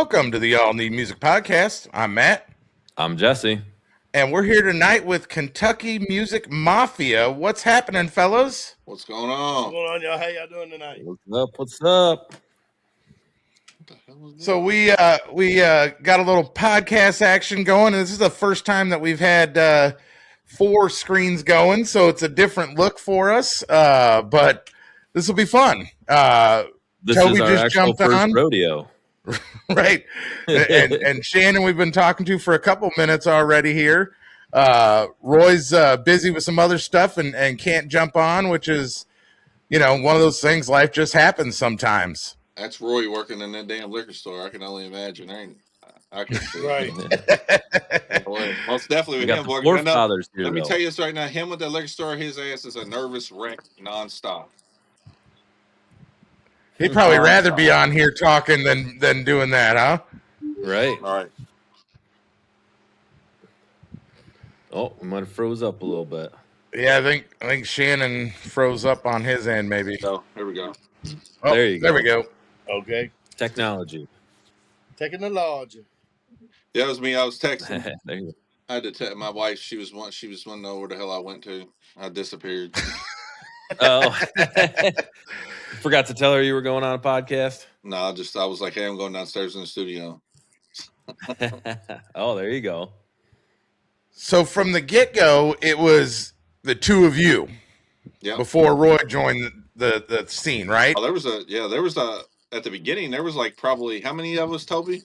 welcome to the All Need Music Podcast. I'm Matt. I'm Jesse. And we're here tonight with Kentucky Music Mafia. What's happening, fellas? What's going on? What's going on, y'all? How y'all doing tonight? What's up? What the hell was that? So we got a little podcast action going. This is the first time that we've had 4 screens going, so it's a different look for us. But this will be fun. This Toby is our just actual jumped first on. rodeo. Right. And Shannon, we've been talking to for a couple minutes already here. Roy's busy with some other stuff and can't jump on, which is, one of those things. Life just happens sometimes. That's Roy working in that damn liquor store. I can only imagine. I can see. Right. Well, most definitely We with got him the working. forefathers here, Let me though. tell you this right now. Him with that liquor store, his ass is a nervous wreck nonstop. He'd probably rather be on here talking than doing that, huh? Right. All right. Oh, we might have froze up a little bit. Yeah, I think Shannon froze up on his end, maybe. So here we go. Oh, There you go. There we go. Okay. Technology. Taking the lodge. Yeah, it was me. I was texting. There you go. I had to tell my wife. She was wanting to know where the hell I went to. I disappeared. Oh, forgot to tell her you were going on a podcast. No, I was like, hey, I'm going downstairs in the studio. Oh, there you go. So from the get-go, it was the two of you before Roy joined the scene, right? Oh, there was at the beginning, there was like probably, how many of us, Toby?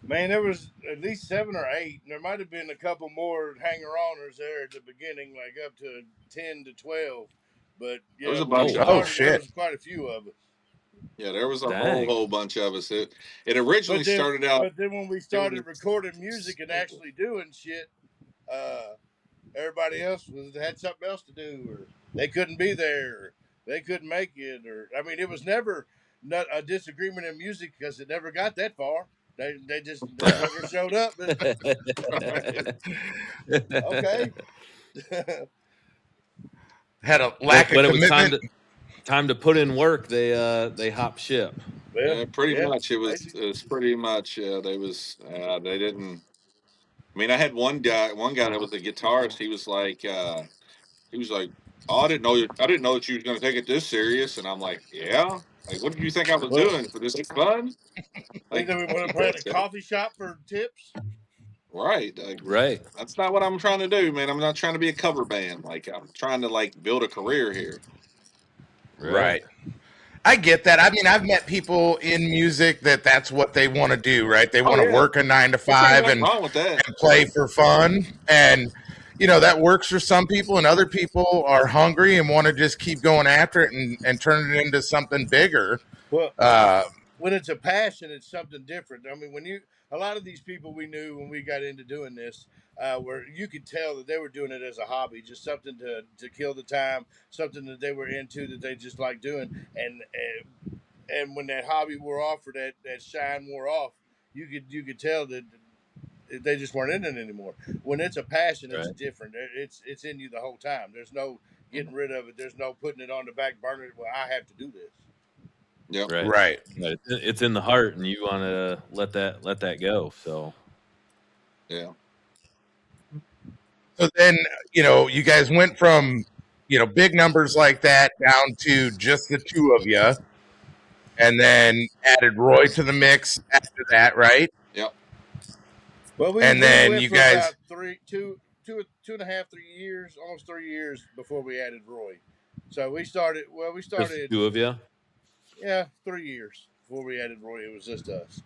Man, there was at least 7 or 8. And there might have been a couple more hanger-oners there at the beginning, like up to 10 to 12. But yeah, There was a bunch of us. There was quite a few of us. Yeah, there was a whole bunch of us. It originally then, started out. But then when we started recording music and actually doing shit, everybody else had something else to do, or they couldn't be there, or they couldn't make it, or I mean, it was never not a disagreement in music because it never got that far. They never showed up. Okay. Had a lack of commitment. It was time to put in work. They hop ship. Yeah, pretty much. It was pretty much. They didn't. I mean, I had one guy that was a guitarist. He was like, oh, I didn't know that you was going to take it this serious. And I'm like, yeah. Like, what did you think I was doing? For this fun? Like, we want to play at a coffee shop for tips? Right. Right. That's not what I'm trying to do, man. I'm not trying to be a cover band. Like, I'm trying to build a career here. Right. I get that. I mean, I've met people in music that's what they want to do, right? They want to work a 9 to 5 and play for fun. And, that works for some people, and other people are hungry and want to just keep going after it and turn it into something bigger. Well, when it's a passion, it's something different. I mean, a lot of these people we knew when we got into doing this, where you could tell that they were doing it as a hobby, just something to kill the time, something that they were into that they just like doing. And when that hobby wore off, or that shine wore off, you could tell that they just weren't in it anymore. When it's a passion, it's different. It's in you the whole time. There's no getting rid of it. There's no putting it on the back burner. Well, I have to do this. Yep. Right. It's in the heart, and you want to let that go. So, yeah. So then, you guys went from, big numbers like that down to just the two of you, and then added Roy to the mix after that, right? Yep. Well, we went you for guys about 2.5, 3 years, almost 3 years before we added Roy. So we started. Just the two of you. Yeah, 3 years before we added Roy. It was just us.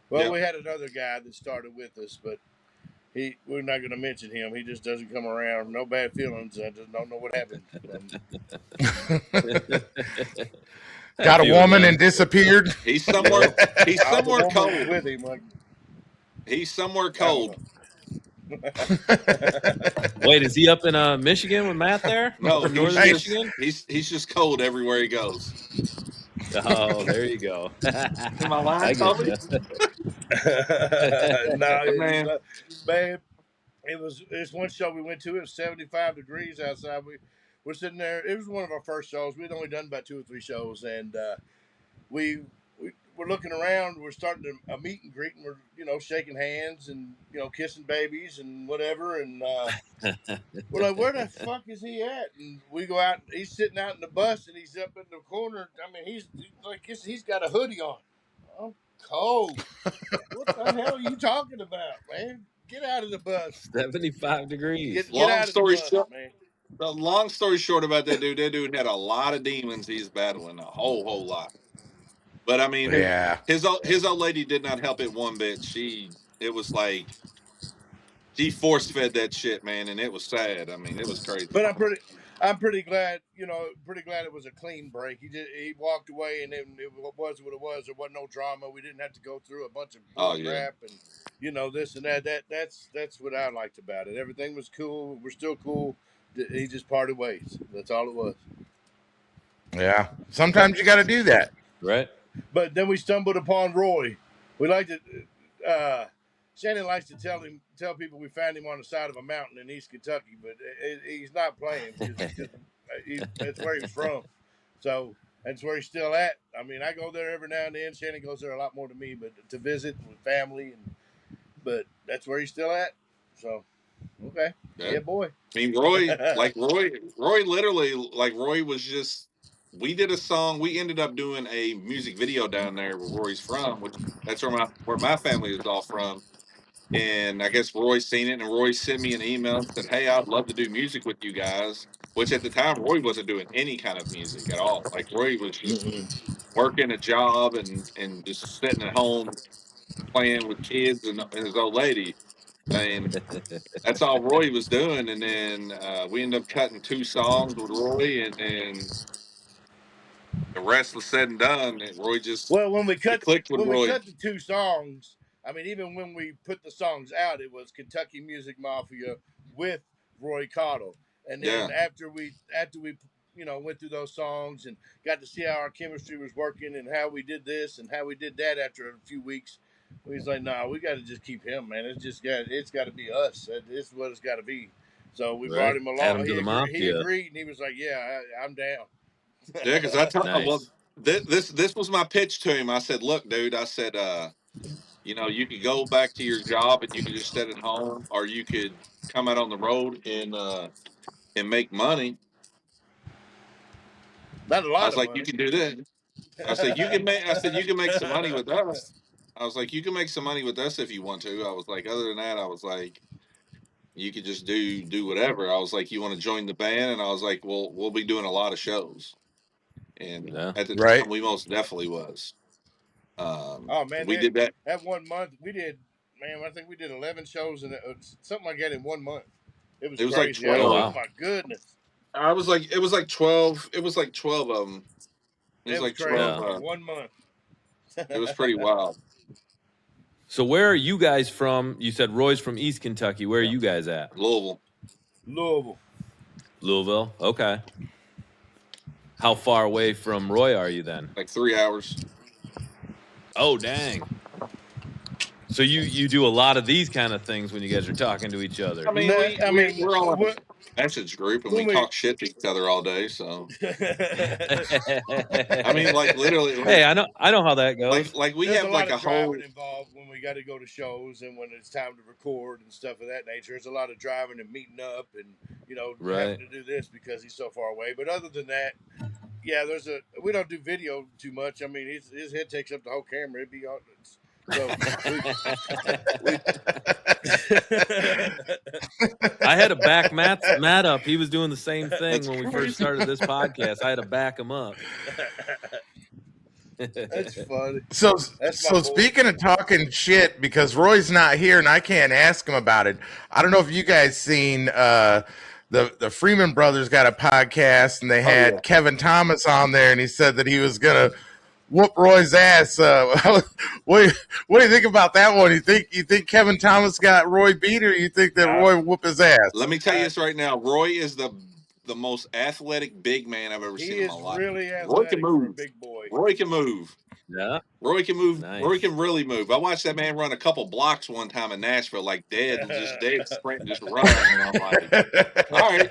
Well, we had another guy that started with us, but we're not going to mention him. He just doesn't come around. No bad feelings. I just don't know what happened. Got a woman and disappeared. He's somewhere. He's somewhere cold with him. He's somewhere cold. Wait, is he up in Michigan with Matt there? No, Northern Michigan. He's just cold everywhere he goes. Oh, there you go. Am I lying, Toby? No, man. It's one show we went to. It was 75 degrees outside. We're sitting there. It was one of our first shows. We'd only done about 2 or 3 shows, and we we're looking around. We're starting a meet and greet, and we're shaking hands and kissing babies and whatever. And we're like, where the fuck is he at? And we go out. He's sitting out in the bus, and he's up in the corner. I mean, he's like, he's got a hoodie on. I'm cold. What the hell are you talking about, man? Get out of the bus. 75 degrees. Get out of the bus, man. The long story short about that dude had a lot of demons he's battling, a whole lot. But I mean, his old lady did not help it one bit. It was like she force fed that shit, man, and it was sad. I mean, it was crazy. But I'm pretty glad, pretty glad it was a clean break. He walked away, and it was what it was. There wasn't no drama. We didn't have to go through a bunch of crap and this and that. That's what I liked about it. Everything was cool. We're still cool. He just parted ways. That's all it was. Yeah. Sometimes you got to do that. Right. But then we stumbled upon Roy. We liked it. Shannon likes to tell people we found him on the side of a mountain in East Kentucky, but he's not playing. That's where he's from. So that's where he's still at. I mean, I go there every now and then. Shannon goes there a lot more than me, but to visit with family. But that's where he's still at. So, okay. Yeah, boy. I mean, Roy literally, like Roy was just, we did a song. We ended up doing a music video down there where Roy's from, which that's where my family is all from. And I guess Roy seen it, and Roy sent me an email and said, "Hey, I'd love to do music with you guys." Which at the time, Roy wasn't doing any kind of music at all. Like Roy was just working a job and just sitting at home playing with kids and his old lady. And that's all Roy was doing. And then we ended up cutting 2 songs with Roy, and then the rest was said and done. And Roy just when we clicked with Roy. We cut the 2 songs. I mean, even when we put the songs out, it was Kentucky Music Mafia with Roy Cottle. And then after we went through those songs and got to see how our chemistry was working and how we did this and how we did that after a few weeks, we was like, we got to just keep him, man. It's got to be us. It's what it's got to be. So we brought him along. He agreed, and he was like, "Yeah, I'm down." Yeah, because I told him, well, this was my pitch to him. I said, "Look, dude," I said, you could go back to your job and you could just sit at home, or you could come out on the road and make money." Not a lot. I was like, money. You can do that. I said, you can make some money with us. I was like, you can make some money with us if you want to. I was like, other than that, I was like, you could just do whatever. I was like, you want to join the band? And I was like, well, we'll be doing a lot of shows. And at the time, we most definitely was. Oh man, we did that. That 1 month we did. Man, I think we did 11 shows and something like that in 1 month. It was crazy. Like 12. Oh my goodness! It was like 12. It was like 12 of them. It was like 12 in 1 month. It was pretty wild. So where are you guys from? You said Roy's from East Kentucky. Where are you guys at? Louisville. Louisville. Okay. How far away from Roy are you then? Like 3 hours. Oh, dang. So you do a lot of these kind of things when you guys are talking to each other. I mean, we're all in a message group, and we talk shit to each other all day. So, I mean, like literally. Hey, I know how that goes. Like we have like a whole involved when we got to go to shows and when it's time to record and stuff of that nature. There's a lot of driving and meeting up and having to do this because he's so far away. But other than that, yeah, we don't do video too much. I mean, his head takes up the whole camera. It'd be on. So I had to back Matt up. He was doing the same thing when we first started this podcast. I had to back him up. That's funny. So speaking of talking shit, because Roy's not here and I can't ask him about it. I don't know if you guys seen the Freeman brothers got a podcast and they had Kevin Thomas on there and he said that he was gonna whoop Roy's ass. What do you think about that one? You think Kevin Thomas got Roy beat, or you think that Roy whoop his ass? Let me tell you this right now. Roy is the most athletic big man I've ever seen in my life. Really athletic. Roy can move. For a big boy. Roy can move. Yeah. Roy can move. Nice. Roy can really move. I watched that man run a couple blocks one time in Nashville, like dead sprint, just run. And I'm like, all right.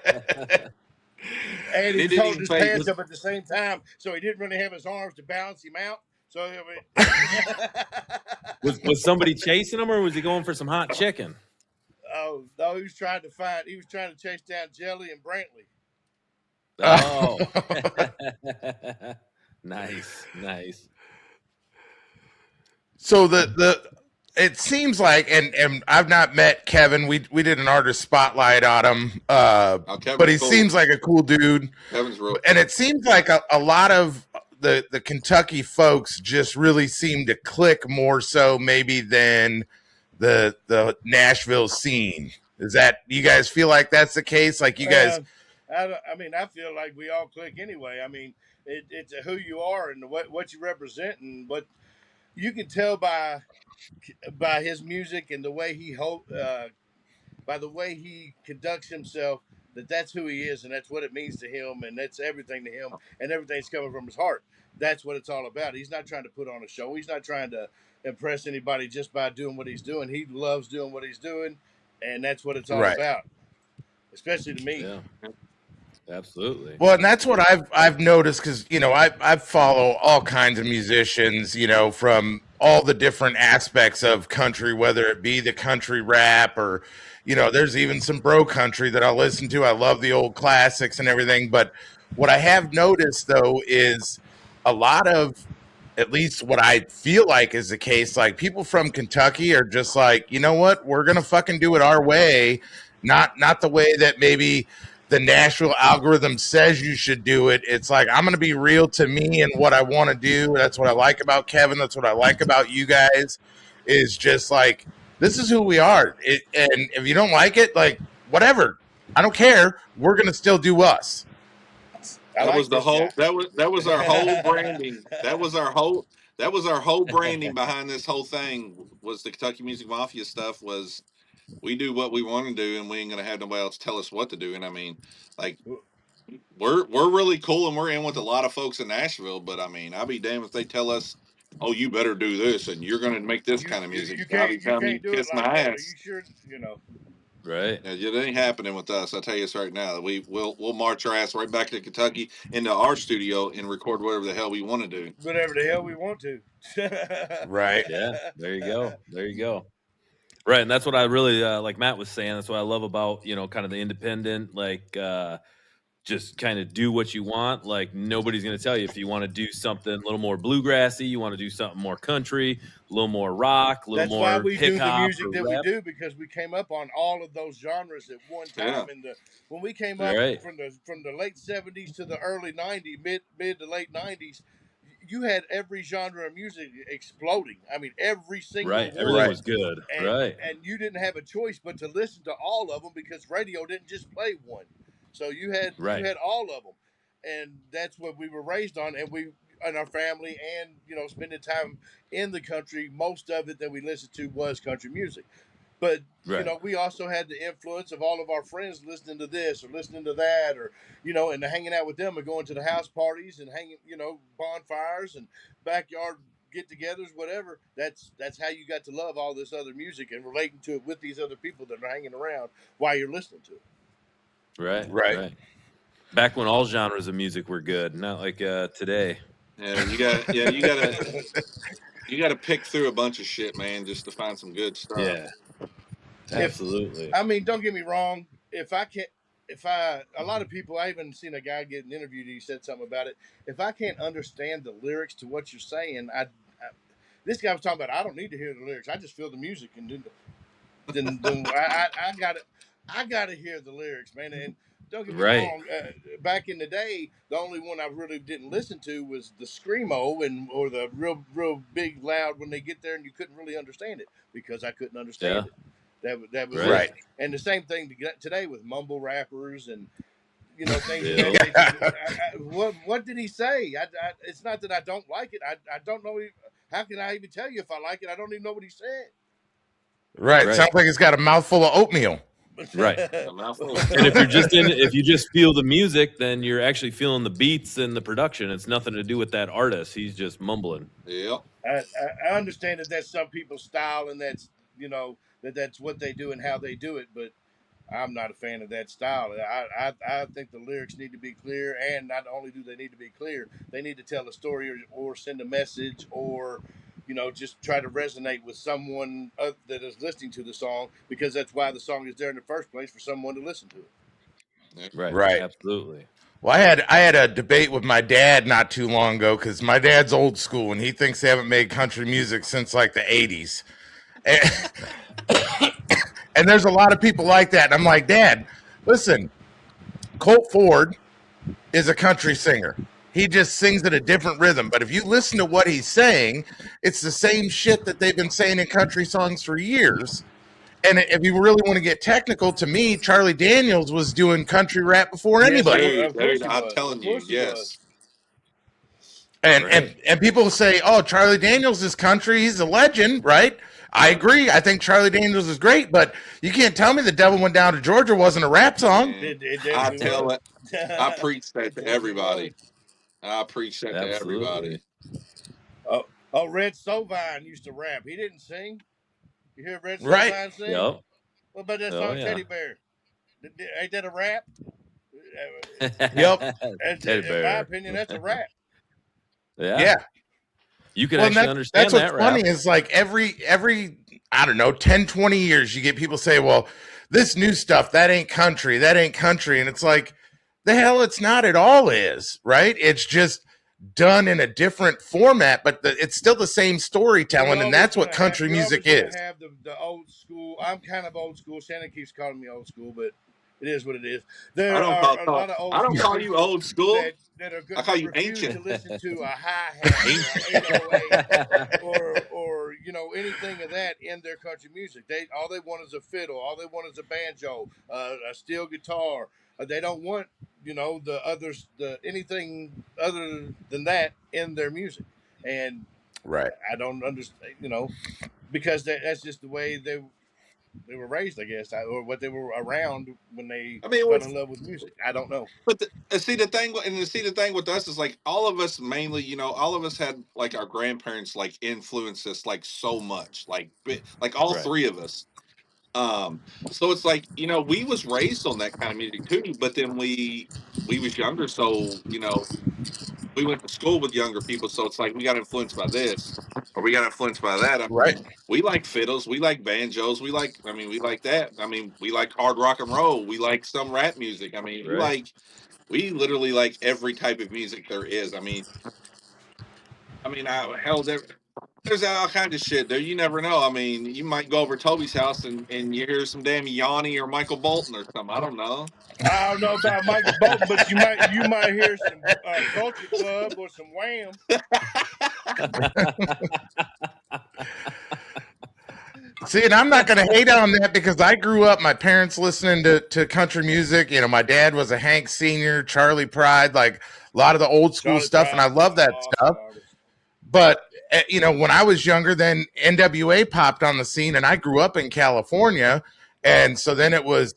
And he pulled his pants up at the same time, so he didn't really have his arms to balance him out. So I mean, Was somebody chasing him, or was he going for some hot chicken? oh no, he was trying to chase down Jelly and Brantley. Oh, nice. So it seems like, and I've not met Kevin. We did an artist spotlight on him, but he seems like a cool dude. Kevin's real, and it seems like a lot of the Kentucky folks just really seem to click more so maybe than the Nashville scene. Is that, you guys feel like that's the case? Like you guys? I mean, I feel like we all click anyway. I mean, it's who you are and what you represent, and what you can tell by his music and the way by the way he conducts himself, that's who he is and that's what it means to him and that's everything to him and everything's coming from his heart. That's what it's all about. He's not trying to put on a show. He's not trying to impress anybody just by doing what he's doing. He loves doing what he's doing, and that's what it's all about, especially to me. Yeah. Absolutely. Well, and that's what I've noticed, because I follow all kinds of musicians, from all the different aspects of country, whether it be the country rap or there's even some bro country that I'll listen to. I love the old classics and everything, but what I have noticed though is a lot of, at least what I feel like is the case, like people from Kentucky are just like, you know what, we're gonna fucking do it our way, not the way that maybe the Nashville algorithm says you should do it. It's like, I'm going to be real to me and what I want to do. That's what I like about Kevin. That's what I like about you guys, is just like, this is who we are. And if you don't like it, like, whatever, I don't care. We're going to still do us. That was our whole branding. That was our whole branding behind this whole thing. Was the Kentucky Music Mafia stuff? Was we do what we want to do, and we ain't gonna have nobody else tell us what to do. And I mean, like, we're really cool, and we're in with a lot of folks in Nashville. But I mean, I'll be damned if they tell us, "Oh, you better do this, and you're gonna make this kind of music." You can't do it like that. Are you sure? Right. Yeah, it ain't happening with us. I tell you this right now. We'll march our ass right back to Kentucky into our studio and record whatever the hell we want to do. Whatever the hell we want to. Right. Yeah. There you go. Right, and that's what I really like Matt was saying. That's what I love about kind of the independent, like just kind of do what you want. Like nobody's going to tell you if you want to do something a little more bluegrassy, you want to do something more country, a little more rock, a little more hip hop. That's why we do the music that we do, because we came up on all of those genres at one time. Yeah. When we came up from the late 70s to the early 90s, mid to late 90s, you had every genre of music exploding. I mean, every single one. Everything was good. And you didn't have a choice but to listen to all of them, because radio didn't just play one. So you had all of them, and that's what we were raised on. And we and our family, and spending time in the country, most of it that we listened to was country music. But we also had the influence of all of our friends listening to this or listening to that, or and hanging out with them and going to the house parties and hanging, bonfires and backyard get-togethers, whatever. That's how you got to love all this other music and relating to it with these other people that are hanging around while you're listening to it. Right. Back when all genres of music were good, not like today. Yeah, you gotta pick through a bunch of shit, man, just to find some good stuff. Yeah, absolutely. I mean, don't get me wrong. A lot of people, I even seen a guy getting interviewed. He said something about it. If I can't understand the lyrics to what you're saying, this guy was talking about, I don't need to hear the lyrics. I just feel the music, and then I gotta hear the lyrics, man. And don't get me wrong. Back in the day, the only one I really didn't listen to was the screamo or the real big loud when they get there and you couldn't really understand it, because I couldn't understand it. That was right. And the same thing today with mumble rappers and things. What did he say? It's not that I don't like it. I don't know. How can I even tell you if I like it? I don't even know what he said. Right. Sounds like it's got a mouthful of oatmeal. Right. And if you just feel the music, then you're actually feeling the beats and the production. It's nothing to do with that artist. He's just mumbling. Yeah. I understand that that's some people's style, and that's that's what they do and how they do it. But I'm not a fan of that style. I think the lyrics need to be clear, and not only do they need to be clear, they need to tell a story or send a message, or just try to resonate with someone that is listening to the song, because that's why the song is there in the first place, for someone to listen to it. Right. Right. Absolutely. Well, I had a debate with my dad not too long ago because my dad's old school and he thinks they haven't made country music since like the '80s. And, and there's a lot of people like that. And I'm like, Dad, listen, Colt Ford is a country singer. He just sings at a different rhythm. But if you listen to what he's saying, it's the same shit that they've been saying in country songs for years. And if you really want to get technical, to me, Charlie Daniels was doing country rap before Yes, anybody. of course he I'm was. Of telling you, course he was. yes. And, Right. and people say, "Oh, Charlie Daniels is country. He's a legend," right? I agree. I think Charlie Daniels is great, but you can't tell me The Devil Went Down to Georgia wasn't a rap song. And It I definitely tell was. it, I preach that It to definitely was. everybody. I preach that to everybody. Absolutely. Oh, Red Sovine used to rap. He didn't sing. You hear Red Right. Sovine sing? Yep. What about that Oh song, yeah. Teddy Bear? Ain't that a rap? Yep. Teddy In my bear. opinion, that's a rap. Yeah. Yeah. You can Well, and actually that's understand what's that rap. funny is like every I don't know 10, 20 years you get people say, "Well, this new stuff that ain't country, that ain't country," and it's like, the hell, it's not at all. Is right. It's just done in a different format, but it's still the same storytelling, and that's what country You're music always gonna is. have the old school. I'm kind of old school. Shannon keeps calling me old school, but it is what it is. There are a lot of old I don't school call you people old school. that are I call that you refuse to ancient. listen to a hi hat or an 808 or anything of that in their country music. All they want is a fiddle. All they want is a banjo, a steel guitar. They don't want the anything other than that in their music. And Right. I don't understand, because that's just the way they were raised, I guess, or what they were around when they I mean, fell in love with music. I don't know. but see the thing, and see the thing with us is like all of us mainly, all of us had like our grandparents like influence us like so much, like all Right. three of us. So it's like we was raised on that kind of music too, but then we was younger, so we went to school with younger people, so it's like we got influenced by this or we got influenced by that. I Right. mean, we like fiddles, we like banjos, we like that. I mean, we like hard rock and roll, we like some rap music. I mean, Right. we literally like every type of music there is. Hell, there's all kinds of shit there. You never know. I mean, you might go over to Toby's house and you hear some damn Yanni or Michael Bolton or something. I don't know. I don't know about Michael Bolton, but you might hear some Culture Club or some Wham. See, and I'm not going to hate on that because I grew up, my parents listening to country music. My dad was a Hank Sr., Charlie Pride, like a lot of the old school Charlie stuff, and I Pride's love that awesome stuff. artist. But, when I was younger, then NWA popped on the scene, and I grew up in California. And so then it was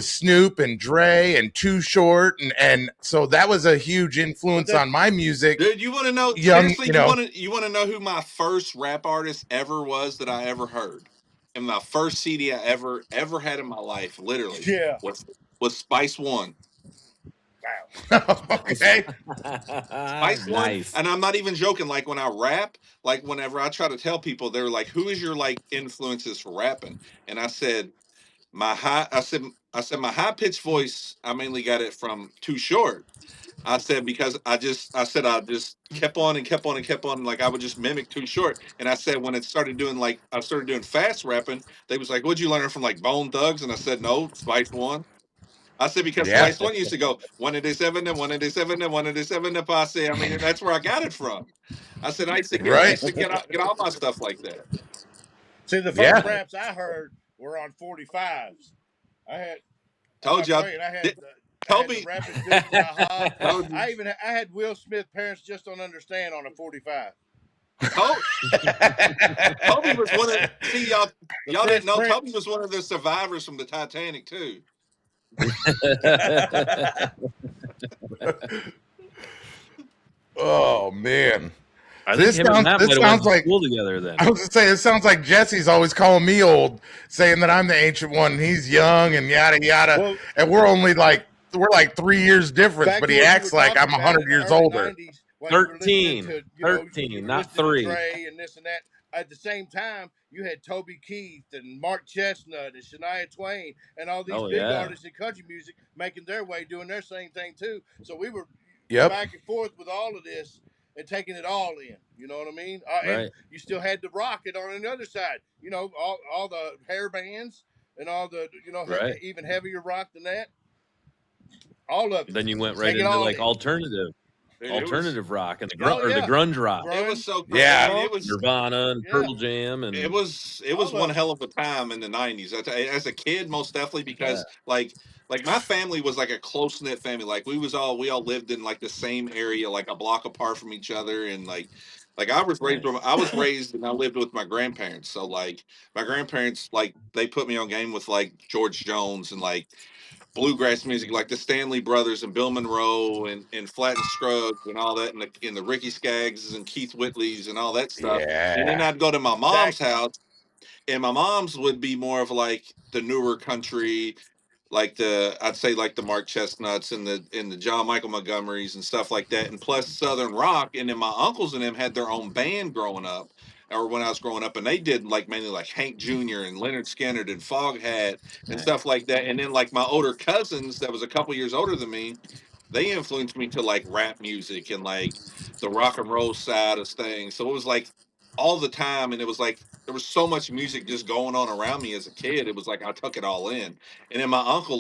Snoop and Dre and Too Short. And so that was a huge influence on my music. Dude, you want to know? Young, Seriously, you want to know who my first rap artist ever was that I ever heard, and my first CD I ever had in my life, literally, Yeah. was Spice One. Wow. okay. Spice One, Nice. and I'm not even joking. Like when I rap, like whenever I try to tell people, they're like, "Who is your like influences for rapping?" And I said I said my high pitched voice. I mainly got it from Too Short. I said because I just kept on and kept on and kept on, like I would just mimic Too Short. And I said when it started doing like I started doing fast rapping, they was like, "What'd you learn from like Bone Thugs?" And I said, "No, Spice One." I said because Yeah. Spice One used to go 187 and 187 and 187 and posse. I mean, that's where I got it from. I said I Right. used to get all my stuff like that. See, the first Yeah. raps I heard were on 45s. I had. I'm Told not y'all, playing. I had the Toby. rappers good by Hob. Told you. I had Will Smith. Parents just don't understand on a 45. Toby was one of see The y'all didn't Fresh know Toby Prince. was one of the survivors from the Titanic too. Oh man. I think him and Matt might have went to school together then. I was going to say, it sounds like Jesse's always calling me old, saying that I'm the ancient one and he's young and yada, yada. Well, and we're like 3 years difference, but he acts like I'm 100 years older. 90s, 13, to, 13, not 3. Dre and this and that. At the same time, you had Toby Keith and Mark Chestnut and Shania Twain and all these big artists in country music making their way, doing their same thing too. So we were back and forth with all of this and taking it all in. You know what I mean? And you still had the rocket on the other side. You know, all the hair bands and all the, even heavier rock than that. All of it. Then you went right into like alternative rock and the grunge rock. It was so cool. Yeah. I mean, it was Nirvana and Pearl Jam, and it was one hell of a time in the 90s. As a kid, most definitely, because like my family was like a close knit family. Like we all lived in like the same area, like a block apart from each other, and like I was raised and I lived with my grandparents. So like my grandparents, like they put me on game with like George Jones and like bluegrass music, like the Stanley Brothers and Bill Monroe and Flat and Scruggs and all that, and the Ricky Skaggs and Keith Whitleys and all that stuff. Yeah. And then I'd go to my mom's house, and my mom's would be more of like the newer country, like I'd say like the Mark Chestnuts and the John Michael Montgomerys and stuff like that, and plus Southern rock. And then my uncles and them had their own band growing up, or when I was growing up, and they did like mainly like Hank Jr. and Leonard Skinner and Foghat and stuff like that. And then like my older cousins that was a couple years older than me, they influenced me to like rap music and like the rock and roll side of things. So it was like all the time, and it was like there was so much music just going on around me as a kid. It was like I took it all in. And then my uncle,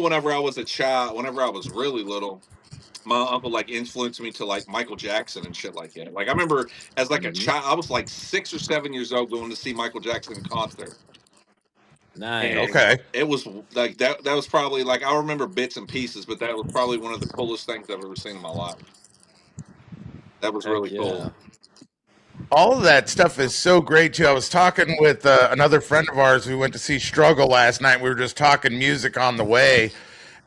whenever I was a child, whenever I was really little, my uncle like influenced me to like Michael Jackson and shit like that. Like I remember as like a child, I was like 6 or 7 years old going to see Michael Jackson in concert. Nice. And okay. It was like that was probably like, I remember bits and pieces, but that was probably one of the coolest things I've ever seen in my life. That was really cool. All of that stuff is so great too. I was talking with another friend of ours who went to see Struggle last night. We were just talking music on the way,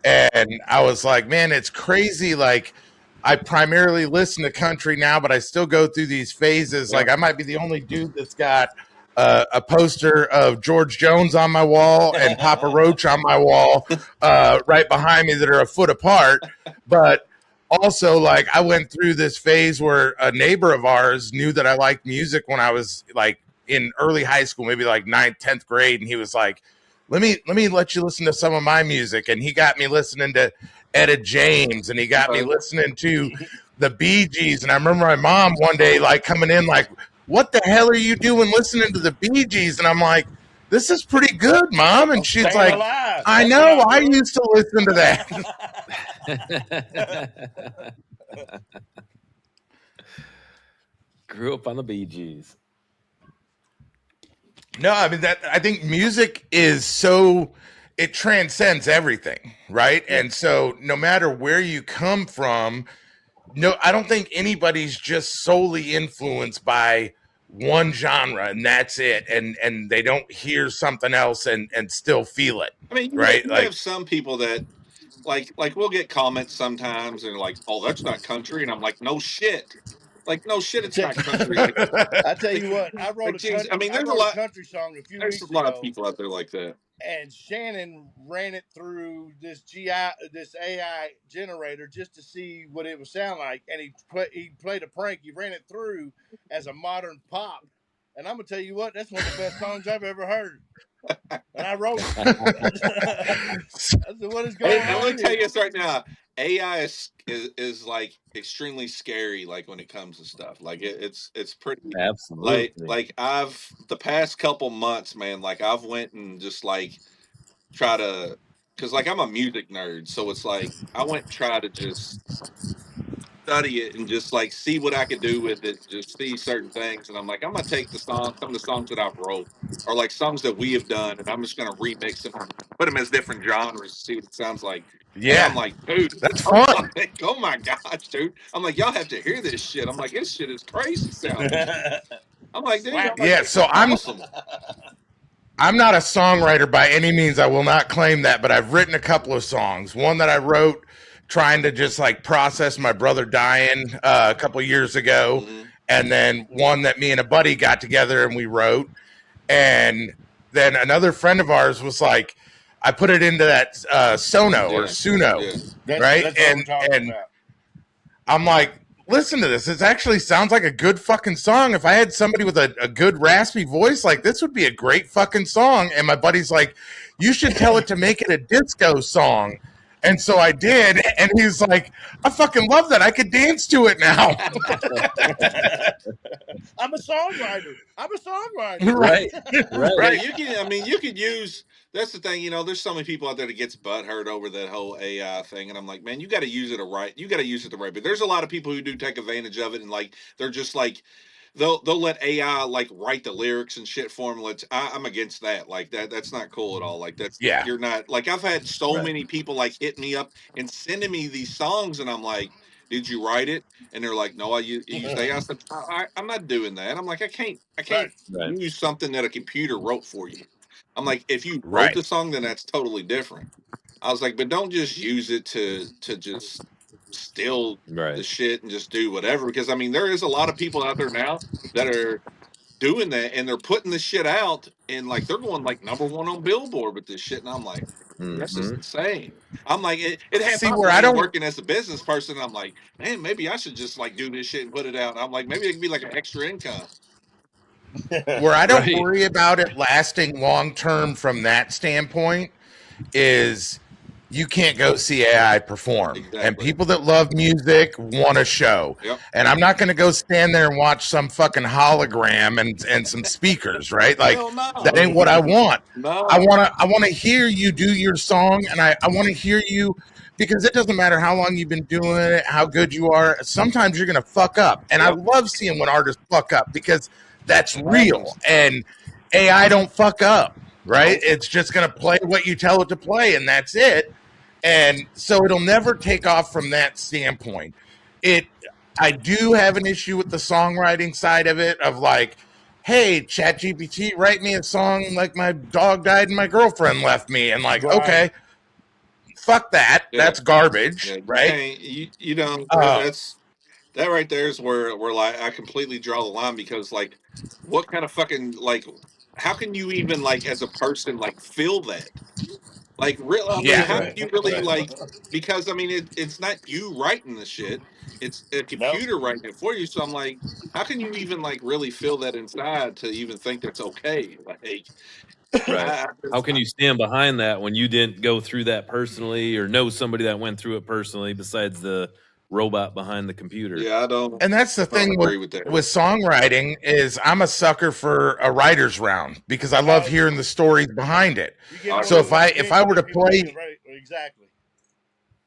and I was like, man, it's crazy. Like, I primarily listen to country now, but I still go through these phases. Yeah. Like, I might be the only dude that's got a poster of George Jones on my wall and Papa Roach on my wall right behind me that are a foot apart. But also, like, I went through this phase where a neighbor of ours knew that I liked music when I was like in early high school, maybe like 9th, 10th grade. And he was like, let me let you listen to some of my music. And he got me listening to Etta James, and he got me listening to the Bee Gees. And I remember my mom one day like coming in like, what the hell are you doing listening to the Bee Gees? And I'm like, this is pretty good, Mom. And she's like, I know, I used to listen to that. Grew up on the Bee Gees. No, I mean, I think music is so, it transcends everything, right? Yeah. And so no matter where you come from, no, I don't think anybody's just solely influenced by one genre and that's it, and they don't hear something else and still feel it. I mean, right? You have some people that like we'll get comments sometimes and like, oh, that's not country, and I'm like, no shit. Like, no shit, it's not country. Like, I tell you what, I wrote there's a lot country song a few weeks ago. There's a lot of people out there like that. And Shannon ran it through this AI generator just to see what it would sound like. And he played a prank. He ran it through as a modern pop. And I'm gonna tell you what, that's one of the best songs I've ever heard. And I wrote it. I said, what is going on? I'm gonna tell you this right now. AI is like extremely scary, like when it comes to stuff. Like it's pretty absolutely like I've the past couple months, man, like I've went and just like try to, because like I'm a music nerd, so it's like I went and try to just study it and just like see what I could do with it, just see certain things. And I'm like, I'm gonna take some of the songs that I've wrote or like songs that we have done, and I'm just gonna remix them, put them as different genres, see what it sounds like. Yeah, and I'm like, dude, that's fun. Like, oh my gosh, dude! I'm like, y'all have to hear this shit. I'm like, this shit is crazy sounding. I'm like, dude, yeah. So awesome. I'm not a songwriter by any means. I will not claim that, but I've written a couple of songs. One that I wrote trying to just like process my brother dying a couple years ago, and then one that me and a buddy got together and we wrote, and then another friend of ours was like, I put it into that Sono or Suno, right? That's what we're talking about. I'm like, listen to this. It actually sounds like a good fucking song. If I had somebody with a good raspy voice, like this would be a great fucking song. And my buddy's like, you should tell it to make it a disco song. And so I did, and he's like, I fucking love that. I could dance to it now. I'm a songwriter. Right. Right. You could use, that's the thing, there's so many people out there that gets butthurt over that whole AI thing. And I'm like, man, you got to use it right. You got to use it the right. But there's a lot of people who do take advantage of it. And like, they're just like, they'll let AI like write the lyrics and shit for them. I'm against that. Like that's not cool at all. Like you're not, like, I've had so many people like hit me up and sending me these songs. And I'm like, did you write it? And they're like, no, I used AI. I said, I'm not doing that. I'm like, I can't use something that a computer wrote for you. I'm like, if you wrote the song, then that's totally different. I was like, but don't just use it to just steal the shit and just do whatever. Because I mean, there is a lot of people out there now that are doing that, and they're putting the shit out, and like they're going like #1 on Billboard with this shit. And I'm like, this is insane. I'm like, it had See, my where I brain don't working as a business person. I'm like, man, maybe I should just like do this shit and put it out. I'm like, maybe it could be like an extra income. where I don't worry about it lasting long term from that standpoint is you can't go see AI perform. And people that love music want a show. And I'm not going to go stand there and watch some fucking hologram and some speakers, right? Like that ain't what I want. I want to hear you do your song, and I want to hear you, because it doesn't matter how long you've been doing it, how good you are. Sometimes you're going to fuck up. And I love seeing when artists fuck up, because that's real. And AI don't fuck up, right? It's just going to play what you tell it to play, and that's it. And so it'll never take off from that standpoint. I do have an issue with the songwriting side of it, of like, hey, ChatGPT, write me a song like my dog died and my girlfriend left me. And like, okay, fuck that. That's garbage, right? That's that right there is where like I completely draw the line, because like, what kind of fucking, like, how can you even like as a person like feel that? Like, real, I mean, how can you really like? Because I mean, it's not you writing the shit; it's a computer writing it for you. So I'm like, how can you even like really feel that inside to even think that's okay? Like, right? How can you stand behind that when you didn't go through that personally, or know somebody that went through it personally besides the robot behind the computer? Yeah, I don't. And that's the thing with songwriting, is I'm a sucker for a writer's round, because I love hearing the stories behind it. So if I were to play,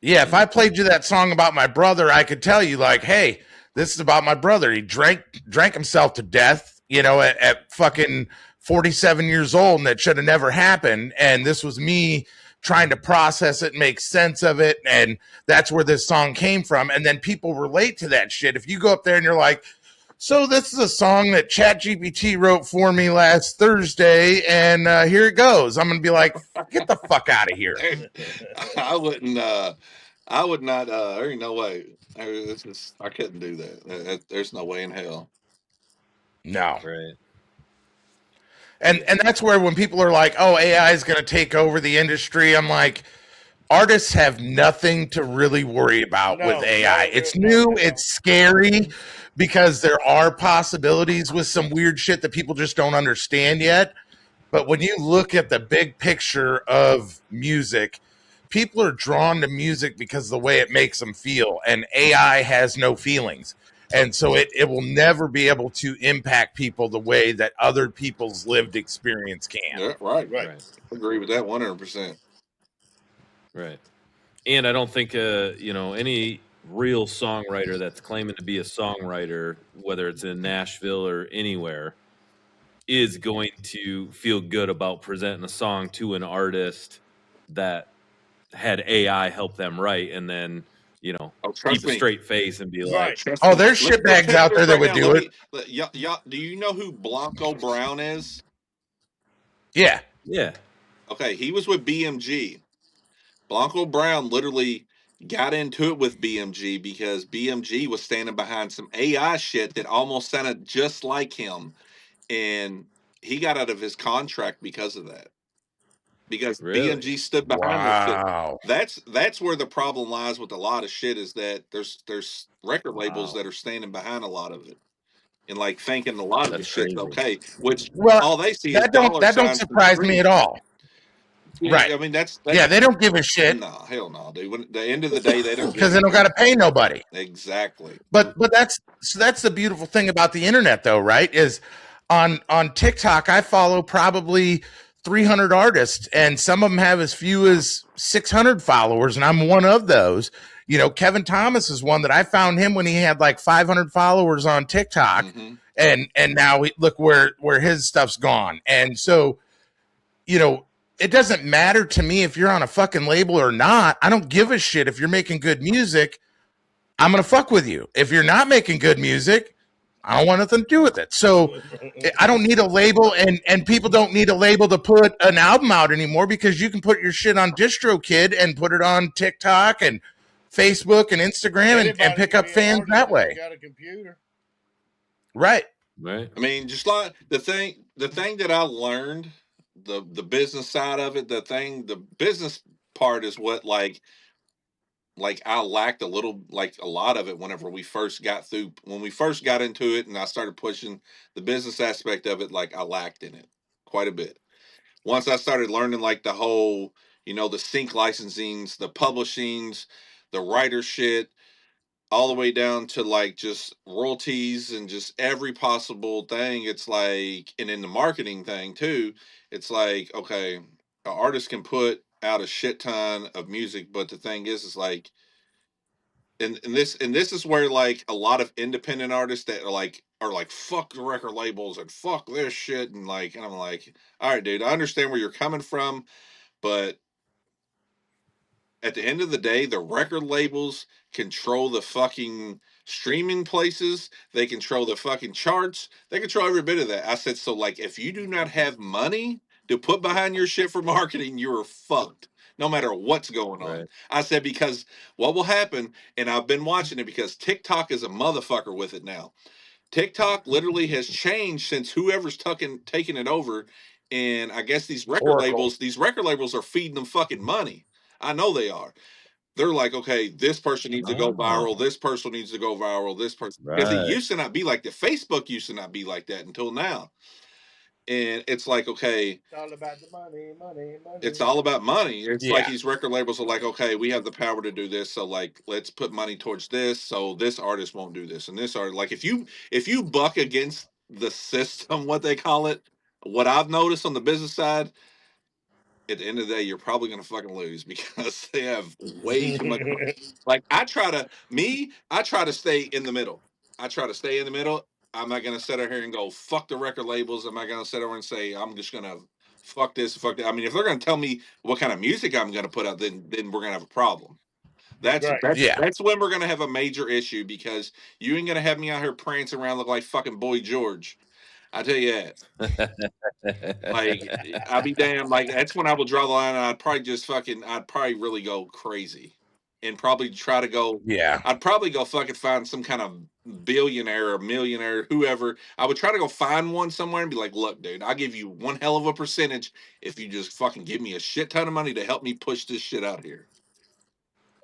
if I played you that song about my brother, I could tell you like, hey, this is about my brother. He drank himself to death, at fucking 47 years old, and that should have never happened. And this was me trying to process it, make sense of it, and that's where this song came from. And then people relate to that shit. If you go up there and you're like, so this is a song that ChatGPT wrote for me last Thursday, and here it goes, I'm gonna be like, get the fuck out of here. I wouldn't. I would not. There ain't no way. I couldn't do that. There's no way in hell. No. Right. And that's where, when people are like, oh, AI is going to take over the industry, I'm like, artists have nothing to really worry about with AI. It's new, it's scary, because there are possibilities with some weird shit that people just don't understand yet. But when you look at the big picture of music, people are drawn to music because of the way it makes them feel, and AI has no feelings. And so it will never be able to impact people the way that other people's lived experience can. Yeah, right. I agree with that 100%. Right. And I don't think any real songwriter that's claiming to be a songwriter, whether it's in Nashville or anywhere, is going to feel good about presenting a song to an artist that had AI help them write, and then keep a straight face and be like, oh, there's shitbags out there that would do it. Do you know who Blanco Brown is? Yeah. Yeah. Okay, he was with BMG. Blanco Brown literally got into it with BMG because BMG was standing behind some AI shit that almost sounded just like him, and he got out of his contract because of that. Because Really? BMG stood behind this shit. Wow. That's where the problem lies with a lot of shit, is that there's record labels that are standing behind a lot of it, and like thinking a lot of the That's shit's crazy. okay, which Well, all they see is that dollar don't signs and surprise me streams. at all. Right. I mean, that's Yeah, they don't give a shit no, hell no, dude. When at the end of the day, they don't give because a they don't got to shit. pay nobody. Exactly. But that's the beautiful thing about the internet, though, right? Is on TikTok, I follow probably 300 artists, and some of them have as few as 600 followers, and I'm one of those. You know, Kevin Thomas is one that I found him when he had like 500 followers on TikTok, and now look where his stuff's gone. And so, you know, it doesn't matter to me if you're on a fucking label or not. I don't give a shit if you're making good music. I'm going to fuck with you. If you're not making good music, I don't want nothing to do with it. So I don't need a label, and people don't need a label to put an album out anymore, because you can put your shit on DistroKid and put it on TikTok and Facebook and Instagram and pick up fans that way. Got a computer. Right. Right. I mean, just like the thing that I learned, the business side of it, the business part is what like I lacked a little, like a lot of it whenever we first got into it, and I started pushing the business aspect of it. Like I lacked in it quite a bit. Once I started learning like the whole, the sync licensings, the publishings, the writer shit, all the way down to like just royalties and just every possible thing. It's like, and in the marketing thing too, it's like, okay, an artist can put out a shit ton of music, but the thing is like, and this is where like a lot of independent artists that are like fuck the record labels and fuck this shit, and I'm like, all right, dude, I understand where you're coming from, but at the end of the day, the record labels control the fucking streaming places. They control the fucking charts. They control every bit of that. I said, so like, if you do not have money to put behind your shit for marketing, you're fucked. No matter what's going on. Right. I said, because what will happen, and I've been watching it because TikTok is a motherfucker with it now. TikTok literally has changed since whoever's taking it over. And I guess these record labels are feeding them fucking money. I know they are. They're like, okay, this person needs to go viral. This person needs to go viral. This person, because it Right. used to not be like that. Facebook used to not be like that until now. And it's like, okay, it's all about the money. It's all about money. It's like Yeah. these record labels are like, okay, we have the power to do this, so like, let's put money towards this, so this artist won't do this, and this artist, like, if you buck against the system, what they call it, what I've noticed on the business side, at the end of the day, you're probably going to fucking lose because they have way too much. Like I try to stay in the middle. I try to stay in the middle. I'm not going to sit out here and go fuck the record labels. I'm not going to sit over and say I'm just going to fuck this, fuck that. I mean, if they're going to tell me what kind of music I'm going to put out, then we're going to have a problem. That's Right. that's when we're going to have a major issue, because you ain't going to have me out here prancing around look like fucking Boy George. I tell you that. Like, I'll be damned. Like, that's when I will draw the line. And I'd probably really go crazy and probably try to go. Yeah. I'd probably go fucking find some kind of billionaire or millionaire, whoever. I would try to go find one somewhere and be like, look, dude, I'll give you one hell of a percentage if you just fucking give me a shit ton of money to help me push this shit out here.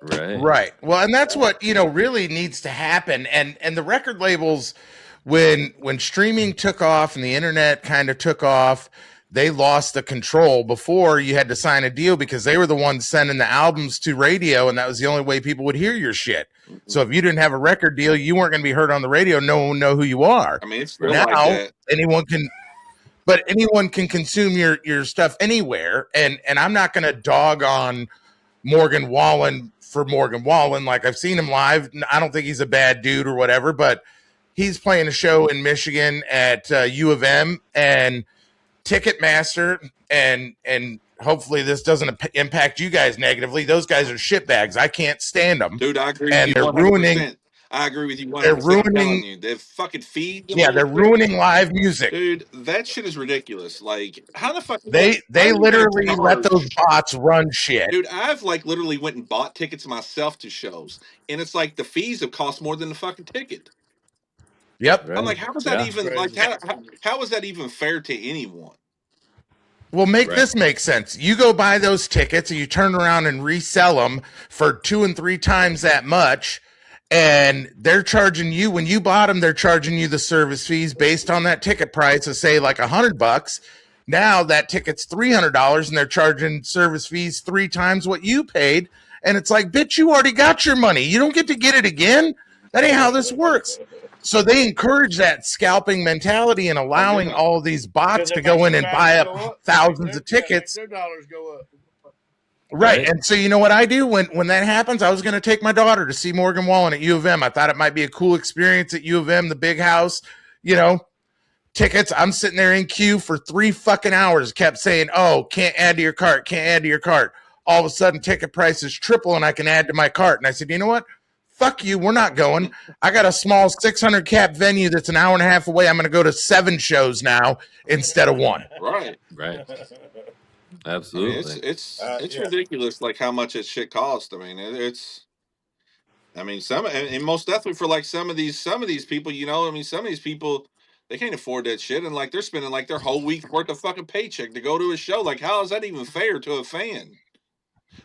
Right. Well, and that's what, really needs to happen. And the record labels, when streaming took off and the internet kind of took off, they lost the control. Before, you had to sign a deal because they were the ones sending the albums to radio, and that was the only way people would hear your shit. So if you didn't have a record deal, you weren't going to be heard on the radio. No one would know who you are. I mean, it's still now like that. anyone can consume your stuff anywhere. And I'm not going to dog on Morgan Wallen for Morgan Wallen. Like, I've seen him live. I don't think he's a bad dude or whatever, but he's playing a show in Michigan at U of M, and Ticketmaster, and hopefully this doesn't impact you guys negatively. Those guys are shitbags. I can't stand them. Dude, I agree and with you they're 100%. ruining I agree with you 100%. They're I'm telling ruining. you, they fucking feed them Yeah, all they're this shit. ruining live music. Dude, that shit is ridiculous. Like, how the fuck? They How are you gonna literally let those charge? bots run shit. Dude, I've like literally went and bought tickets myself to shows, and it's like the fees have cost more than the fucking ticket. Yep. I'm like, how is that even like how is that even fair to anyone? Well, make this make sense. You go buy those tickets and you turn around and resell them for 2 and 3 times that much. And they're charging you, when you bought them, they're charging you the service fees based on that ticket price of say like $100. Now that ticket's $300 and they're charging service fees 3 times what you paid. And it's like, bitch, you already got your money. You don't get to get it again. That ain't how this works. So they encourage that scalping mentality and allowing all of these bots to go in and buy up thousands of tickets. Their dollars go up. Right. And so you know what I do when that happens? I was going to take my daughter to see Morgan Wallen at U of M. I thought it might be a cool experience at U of M, the big house, tickets. I'm sitting there in queue for 3 fucking hours, kept saying, oh, can't add to your cart, can't add to your cart. All of a sudden ticket prices triple and I can add to my cart. And I said, you know what? Fuck you, we're not going. I got a small 600 cap venue that's an hour and a half away. I'm going to go to 7 shows now instead of 1. Right. Absolutely. I mean, it's ridiculous, like how much that shit costs. I mean, some and most definitely for like some of these people, some of these people they can't afford that shit, and like they're spending like their whole week's worth of fucking paycheck to go to a show. Like, how is that even fair to a fan?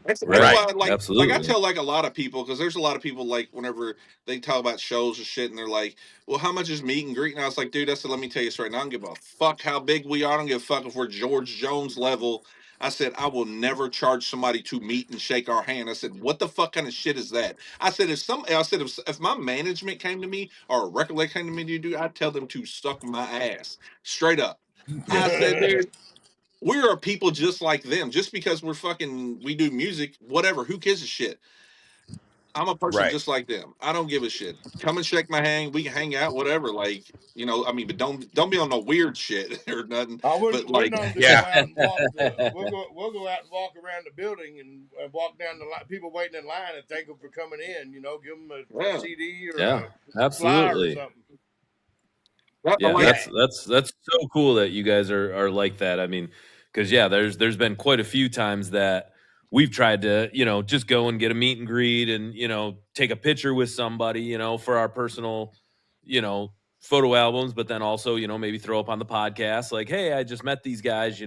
That's why, like I tell like a lot of people, because there's a lot of people like whenever they talk about shows and shit, and they're like, "Well, how much is meet and greet?" And I was like, "Dude, let me tell you this right now. I don't give a fuck how big we are. I don't give a fuck if we're George Jones level." I said, "I will never charge somebody to meet and shake our hand." I said, "What the fuck kind of shit is that?" I said, if my management came to me or a record label came to me to do, I'd tell them to suck my ass straight up. I said, dude, we are people just like them. Just because we do music, whatever. Who gives a shit? I'm a person just like them. I don't give a shit. Come and shake my hand. We can hang out, whatever. Like, but don't be on no weird shit or nothing. We're known to go out and walk. We'll go out and walk around the building and walk down the line. People waiting in line and thank them for coming in. Give them a CD or a flyer or something. That's so cool that you guys are like that. I mean, because there's been quite a few times that we've tried to just go and get a meet and greet and take a picture with somebody for our personal photo albums, but then also maybe throw up on the podcast like, hey, I just met these guys,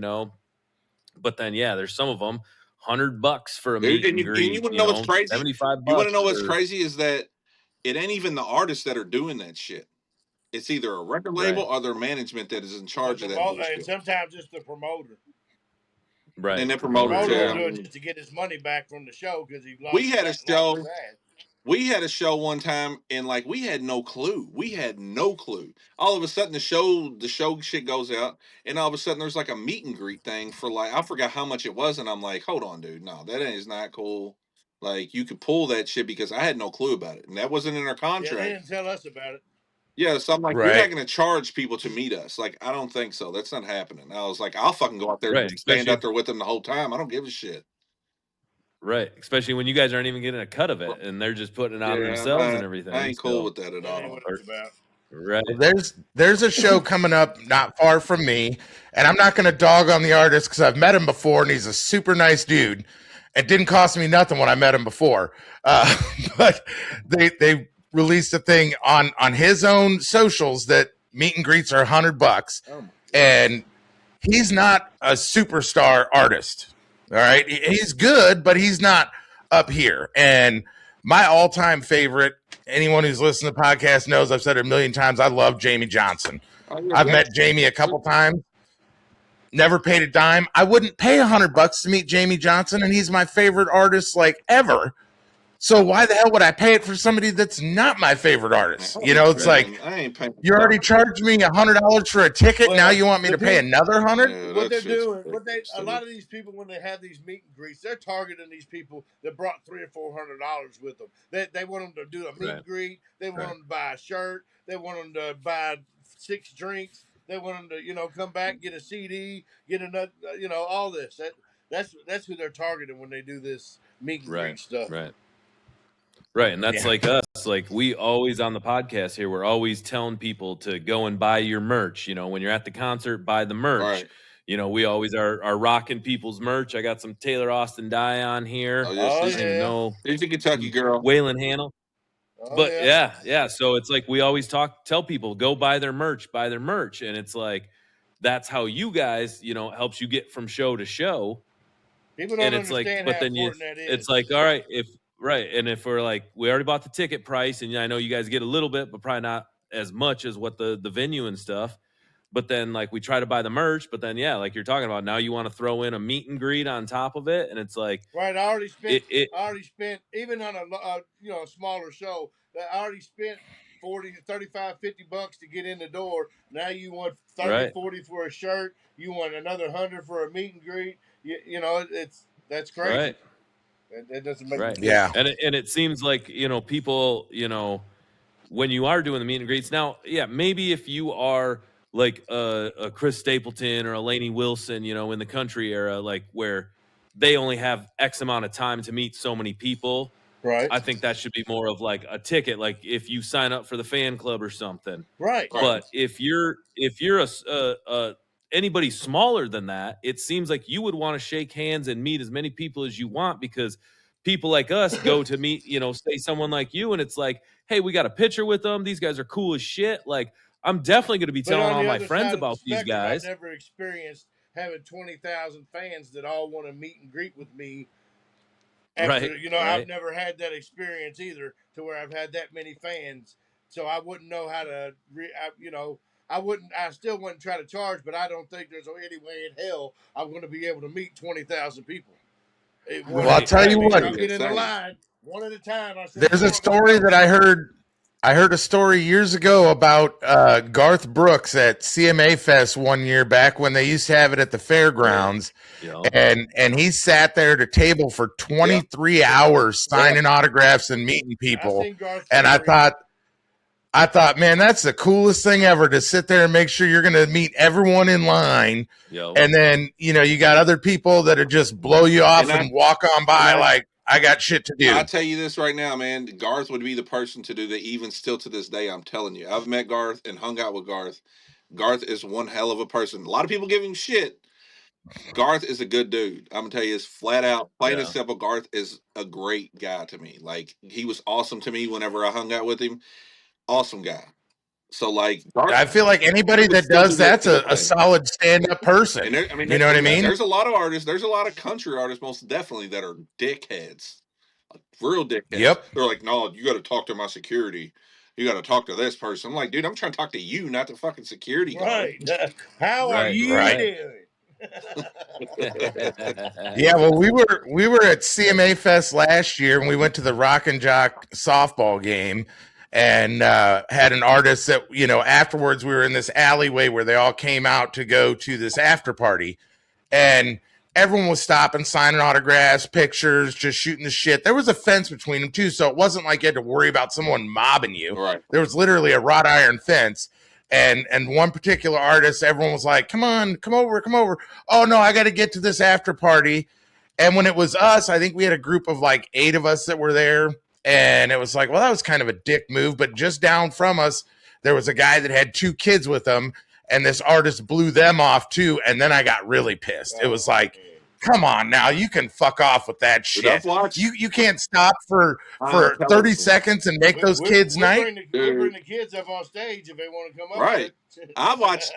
but then there's some of them $100 for a meet and greet. You want to know what's crazy? $75. You want to know what's crazy is that it ain't even the artists that are doing that shit. It's either a record label or their management that is in charge of that bullshit. And sometimes it's the promoter. Right. And the promoter will do it just to get his money back from the show because he lost. We had a show one time, and like we had no clue. All of a sudden, the show shit goes out, and all of a sudden, there's like a meet and greet thing for like I forgot how much it was, and I'm like, hold on, dude, no, that is not cool. Like you could pull that shit because I had no clue about it, and that wasn't in our contract. Yeah, they didn't tell us about it. Yeah, so I'm like, you're not going to charge people to meet us. Like, I don't think so. That's not happening. I was like, I'll fucking go out there and stand out there with them the whole time. I don't give a shit. Right, especially when you guys aren't even getting a cut of it, and they're just putting it on themselves and everything. I ain't cool with that at all. Right. There's a show coming up not far from me, and I'm not going to dog on the artist because I've met him before, and he's a super nice dude. It didn't cost me nothing when I met him before, but they released a thing on his own socials that meet and greets are $100, and he's not a superstar artist. All right, he's good, but he's not up here. And my all-time favorite, anyone who's listened to the podcast knows I've said it a million times, I love Jamie Johnson. I've met Jamie a couple times, never paid a dime. I wouldn't pay $100 to meet Jamie Johnson, and he's my favorite artist like ever. So why the hell would I pay it for somebody that's not my favorite artist? It's like you already charged me $100 for a ticket. Well, now you want me to pay another $100? Yeah, what they're doing, a lot of these people when they have these meet and greets, they're targeting these people that brought $300 or $400 with them. They want them to do a meet and greet. They want them to buy a shirt. They want them to buy 6 drinks. They want them to come back, get a CD, get another all this. That's who they're targeting when they do this meet and greet stuff. Right. Right. And that's like us. Like we always on the podcast here, we're always telling people to go and buy your merch. You know, when you're at the concert, buy the merch. Right. You know, we always are rocking people's merch. I got some Taylor Austin Dye on here. Oh, yes, I don't even know. She's a Kentucky girl. Waylon Hannell. But yeah. So it's like we always tell people, go buy their merch. And it's like, that's how you guys, you know, helps you get from show to show. People don't understand how important that is. It's like, all right, and if we're like, we already bought the ticket price, and I know you guys get a little bit, but probably not as much as what the venue and stuff. But then like we try to buy the merch, but then like you're talking about, now you want to throw in a meet and greet on top of it, and it's like, right. I already spent even on a smaller show. I already spent 40, 35, $50 to get in the door. Now you want 30, 40 for a shirt. You want another 100 for a meet and greet. You know, that's crazy. Right. That doesn't make right. sense. Yeah. And it seems like, you know, people, you know, when you are doing the meet and greets now, maybe if you are like a Chris Stapleton or a Lainey Wilson, you know, in the country era, like where they only have X amount of time to meet so many people. Right. I think that should be more of like a ticket, like if you sign up for the fan club or something. Right. But if you're anybody smaller than that, it seems like you would want to shake hands and meet as many people as you want, because people like us go to meet, you know, say someone like you, and it's like, hey, we got a picture with them. These guys are cool as shit. Like, I'm definitely going to be telling all my friends about these guys. I've never experienced having 20,000 fans that all want to meet and greet with me. After, you know, I've never had that experience either, to where I've had that many fans. So I wouldn't know how to, I still wouldn't try to charge, but I don't think there's any way in hell I'm going to be able to meet 20,000 people. Well, I'll tell you what. I'll get in the line one at a time. There's a story that I heard. I heard a story years ago about Garth Brooks at CMA Fest one year back when they used to have it at the fairgrounds. And he sat there at a table for 23 hours signing autographs and meeting people. And I thought, man, that's the coolest thing ever, to sit there and make sure you're going to meet everyone in line. And then, you know, you got other people that just blow you off and walk on by like, I got shit to do. I'll tell you this right now, man. Garth would be the person to do that, even still to this day. I'm telling you. I've met Garth and hung out with Garth. Garth is one hell of a person. A lot of people give him shit. Garth is a good dude. I'm going to tell you, it's flat out, plain and simple. Garth is a great guy to me. Like, he was awesome to me whenever I hung out with him. Awesome guy. So, like, Garth, I feel like anybody that does that's a solid stand-up person. And you know what I mean? There's a lot of artists. There's a lot of country artists, most definitely, that are dickheads. Like, real dickheads. Yep. They're like, no, you got to talk to my security. You got to talk to this person. I'm like, dude, I'm trying to talk to you, not the fucking security guard. Right. How are you doing? Yeah, well, we were at CMA Fest last year, and we went to the Rock and Jock softball game, and had an artist that, you know, afterwards we were in this alleyway where they all came out to go to this after party, and everyone was stopping, signing autographs, pictures, just shooting the shit. There was a fence between them too, so it wasn't like you had to worry about someone mobbing you. Right. There was literally a wrought iron fence. And one particular artist, everyone was like, come on, come over. Oh, no, I got to get to this after party. And when it was us, I think we had a group of like 8 of us that were there. And it was like, well, that was kind of a dick move. But just down from us, there was a guy that had 2 kids with him. And this artist blew them off too. And then I got really pissed. It was like, come on now, you can fuck off with that shit. You can't stop for 30 seconds and make those kids night. We'll bring the kids up on stage if they want to come up. Right. I've watched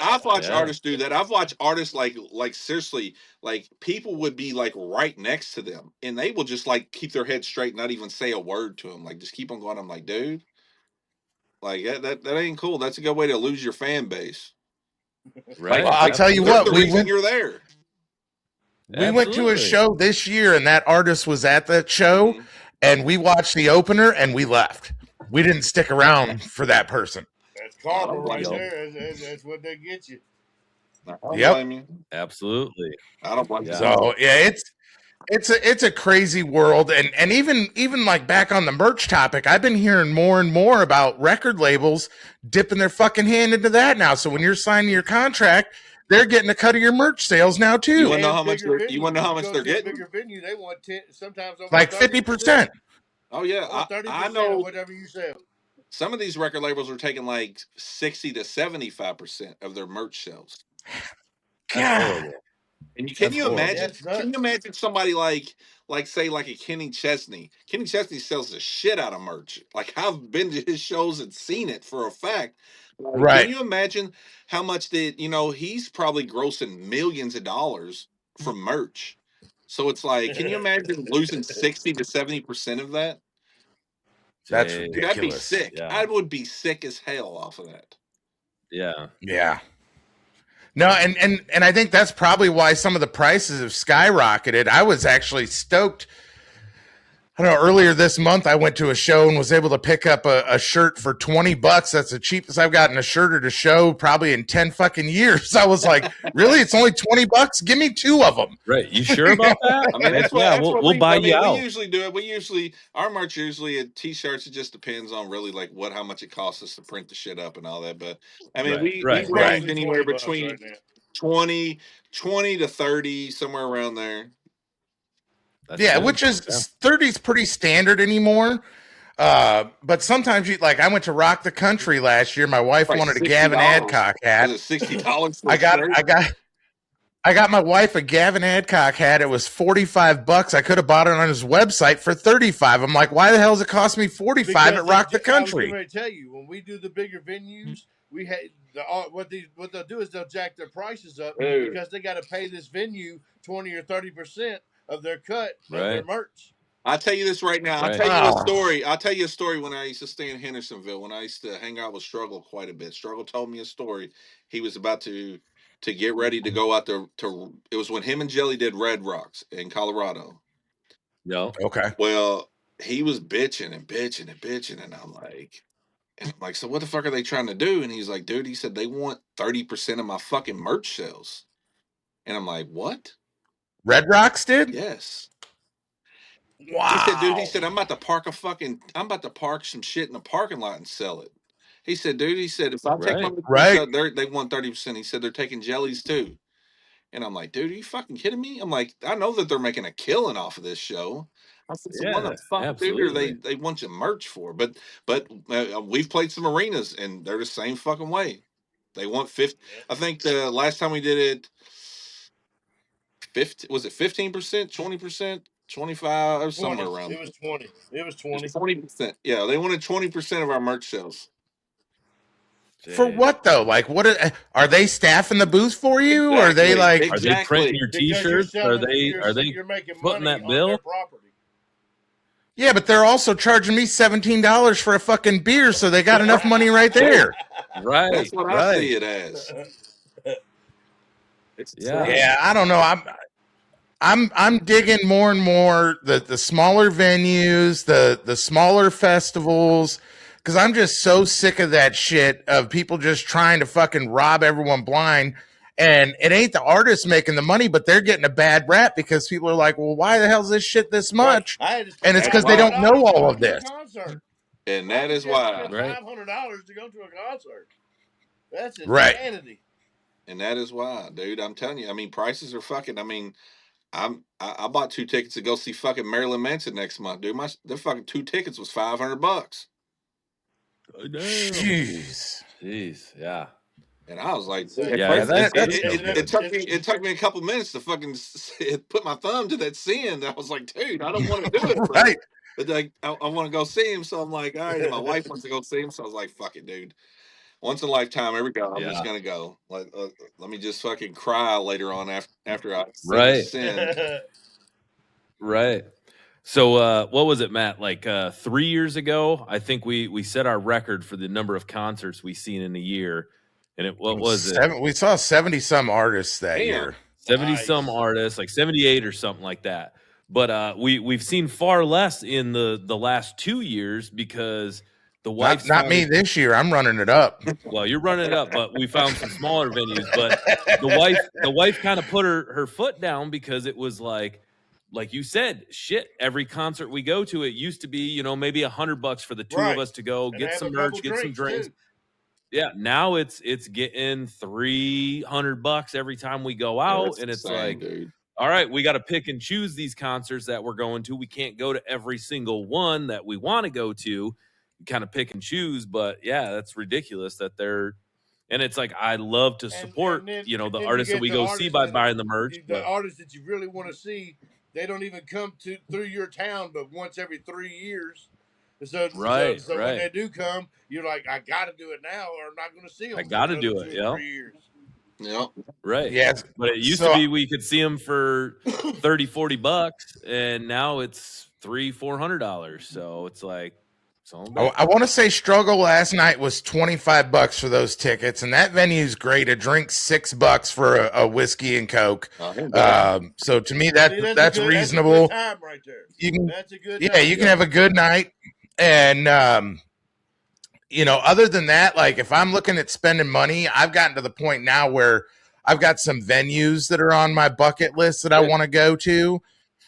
artists do that. I've watched artists like seriously, like people would be like right next to them and they will just like keep their head straight, not even say a word to them. Like, just keep on going. I'm like, dude, like that ain't cool. That's a good way to lose your fan base. Right. Well, I'll tell you what, you're there. We went to a show this year, and that artist was at that show, and we watched the opener, and we left. We didn't stick around for that person. That's karma right there. That's what they get you. I don't blame you. Absolutely. I don't blame you. So yeah, it's a crazy world, and even like back on the merch topic, I've been hearing more and more about record labels dipping their fucking hand into that now. So when you're signing your contract, they're getting a cut of your merch sales now too. You want to know how much they're getting? Bigger venue, they want 10, sometimes like 50%. Oh yeah, Or I 30%, know whatever you sell. some of these record labels are taking like 60 to 75% of their merch sales. That's God. horrible. And can That's you horrible. imagine? That's Can you nuts. imagine somebody like say like a Kenny Chesney? Kenny Chesney sells the shit out of merch. Like I've been to his shows and seen it for a fact. Like, can Right. you imagine how much that he's probably grossing millions of dollars from merch. So it's like, can you imagine losing 60 to 70% of that? That's Dang. Dude, I'd be ridiculous. sick. Yeah. I would be sick as hell off of that. Yeah. Yeah. No, and I think that's probably why some of the prices have skyrocketed. I was actually stoked. I don't know, earlier this month I went to a show and was able to pick up a shirt for $20. That's the cheapest I've gotten a shirt at a show probably in 10 fucking years. I was like, really? It's only $20? Give me 2 of them. Right. You sure about that? I mean, that's what we'll buy you we out. usually do it. We usually our merch usually at t-shirts. It just depends on really like how much it costs us to print the shit up and all that. But I mean, we Right. range Roughly anywhere 20 bucks between right now. 20 to 30, somewhere around there. That's Yeah, good. which is Yeah. 30 is pretty standard anymore. But sometimes I went to Rock the Country last year. My wife Like wanted a Gavin $60. Adcock hat. Was it $60 for I a got shirt? I got my wife a Gavin Adcock hat. It was $45. I could have bought it on his website for $35. I'm like, why the hell does it cost me $45 Because at Rock the I was Country? getting ready to tell you, when we do the bigger venues, we had what they'll do is they'll jack their prices up because they got to pay this venue 20 or 30% of their cut of their merch. I'll tell you this right now. Right. I'll tell you a story. I'll tell you a story when I used to stay in Hendersonville, when I used to hang out with Struggle quite a bit. Struggle told me a story. He was about to get ready to go out to it was when him and Jelly did Red Rocks in Colorado. No. Okay. Well, he was bitching and bitching and bitching, and I'm like, so what the fuck are they trying to do? And he's like, dude, he said they want 30% of my fucking merch sales. And I'm like, what? Red Rocks did? Yes. Wow. He said, dude, he said, I'm about to park some shit in the parking lot and sell it. He said, dude, he said, if I take my Right. they want 30%. He said they're taking jellies too. And I'm like, dude, are you fucking kidding me? I'm like, I know that they're making a killing off of this show. I said, so what the fuck, dude, are they want your merch for? But we've played some arenas and they're the same fucking way. They want 50. I think the last time we did it, 50 was it 15%, 20%, 25, or somewhere around. It was 20. It was 20. 20%. Yeah, they wanted 20% of our merch sales. For what though? Like, what are they staffing the booth for you? Exactly. Or are they like? Are they printing your T-shirts? Are they you're making footing money that bill? on their property. Yeah, but they're also charging me $17 for a fucking beer, so they got enough money right there. Right. That's what I see it as. Yeah, I don't know. I'm digging more and more the smaller venues, the smaller festivals, because I'm just so sick of that shit of people just trying to fucking rob everyone blind. And it ain't the artists making the money, but they're getting a bad rap because people are like, well, why the hell is this shit this much? Right. And it's because they don't know all of this. And that is why. $500 to go to a concert. That's insanity. Right. And that is why, dude. I'm telling you. I mean, prices are fucking. I mean, I bought 2 tickets to go see fucking Marilyn Manson next month, dude. The fucking 2 tickets was $500. Jeez, yeah. And I was like, it took me a couple minutes to fucking put my thumb to that send. I was like, dude, I don't want to do it, right? But like, I want to go see him, so I'm like, all right. And my wife wants to go see him, so I was like, fuck it, dude. Once in a lifetime, here we go. I'm just gonna go. Let me just fucking cry later on after I send. Right. So what was it, Matt? Like 3 years ago, I think we set our record for the number of concerts we seen in a year. And what was it? We saw 70 some artists that year. 70 some artists, like 78 or something like that. But we've seen far less in the last 2 years because the wife. Not me this year. I'm running it up. Well, you're running it up, but we found some smaller venues. But the wife kind of put her foot down because it was like you said, shit. Every concert we go to, it used to be maybe $100 for the two of us to go get some merch, get some drinks. Too. Yeah, now it's getting $300 every time we go out, and it's insane, like, dude. all right, we got to pick and choose these concerts that we're going to. We can't go to every single one that we want to go to. Kind of pick and choose, but yeah, that's ridiculous that they're. And it's like I love to support, then, the artists that we go see by buying the merch. The artists that you really want to see, they don't even come through your town, but once every 3 years. So when they do come, you're like, I got to do it now, or I'm not going to see them. I got to do it. Yeah. 3 years. Yep. Right. Yes. But it used to be we could see them for $30-$40, and now it's $300-$400. So it's like, I want to say Struggle last night was $25 for those tickets, and that venue's great. A drink $6 for a whiskey and Coke. So to me, that's reasonable. That's a good time right there. That's a good time. You can have a good night, and other than that, like if I'm looking at spending money, I've gotten to the point now where I've got some venues that are on my bucket list that I want to go to.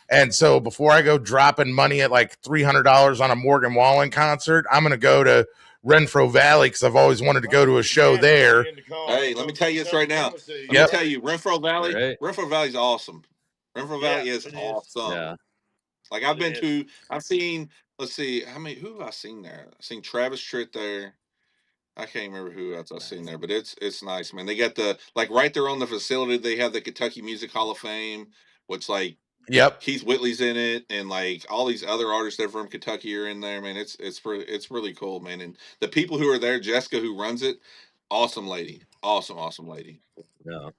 And so before I go dropping money at like $300 on a Morgan Wallen concert, I'm going to go to Renfro Valley because I've always wanted to go to a show there. Hey, let me tell you this right now. Let me tell you, Renfro Valley, Renfro Valley is awesome. Renfro Valley is awesome. Yeah. Like I've seen, let's see, who have I seen there? I've seen Travis Tritt there. I can't remember who else I've seen there, but it's nice, man. They got right there on the facility, they have the Kentucky Music Hall of Fame, which Keith Whitley's in it, and like all these other artists that are from Kentucky are in there, man. It's really cool, man. And the people who are there, Jessica, who runs it, awesome lady, awesome lady. Yeah.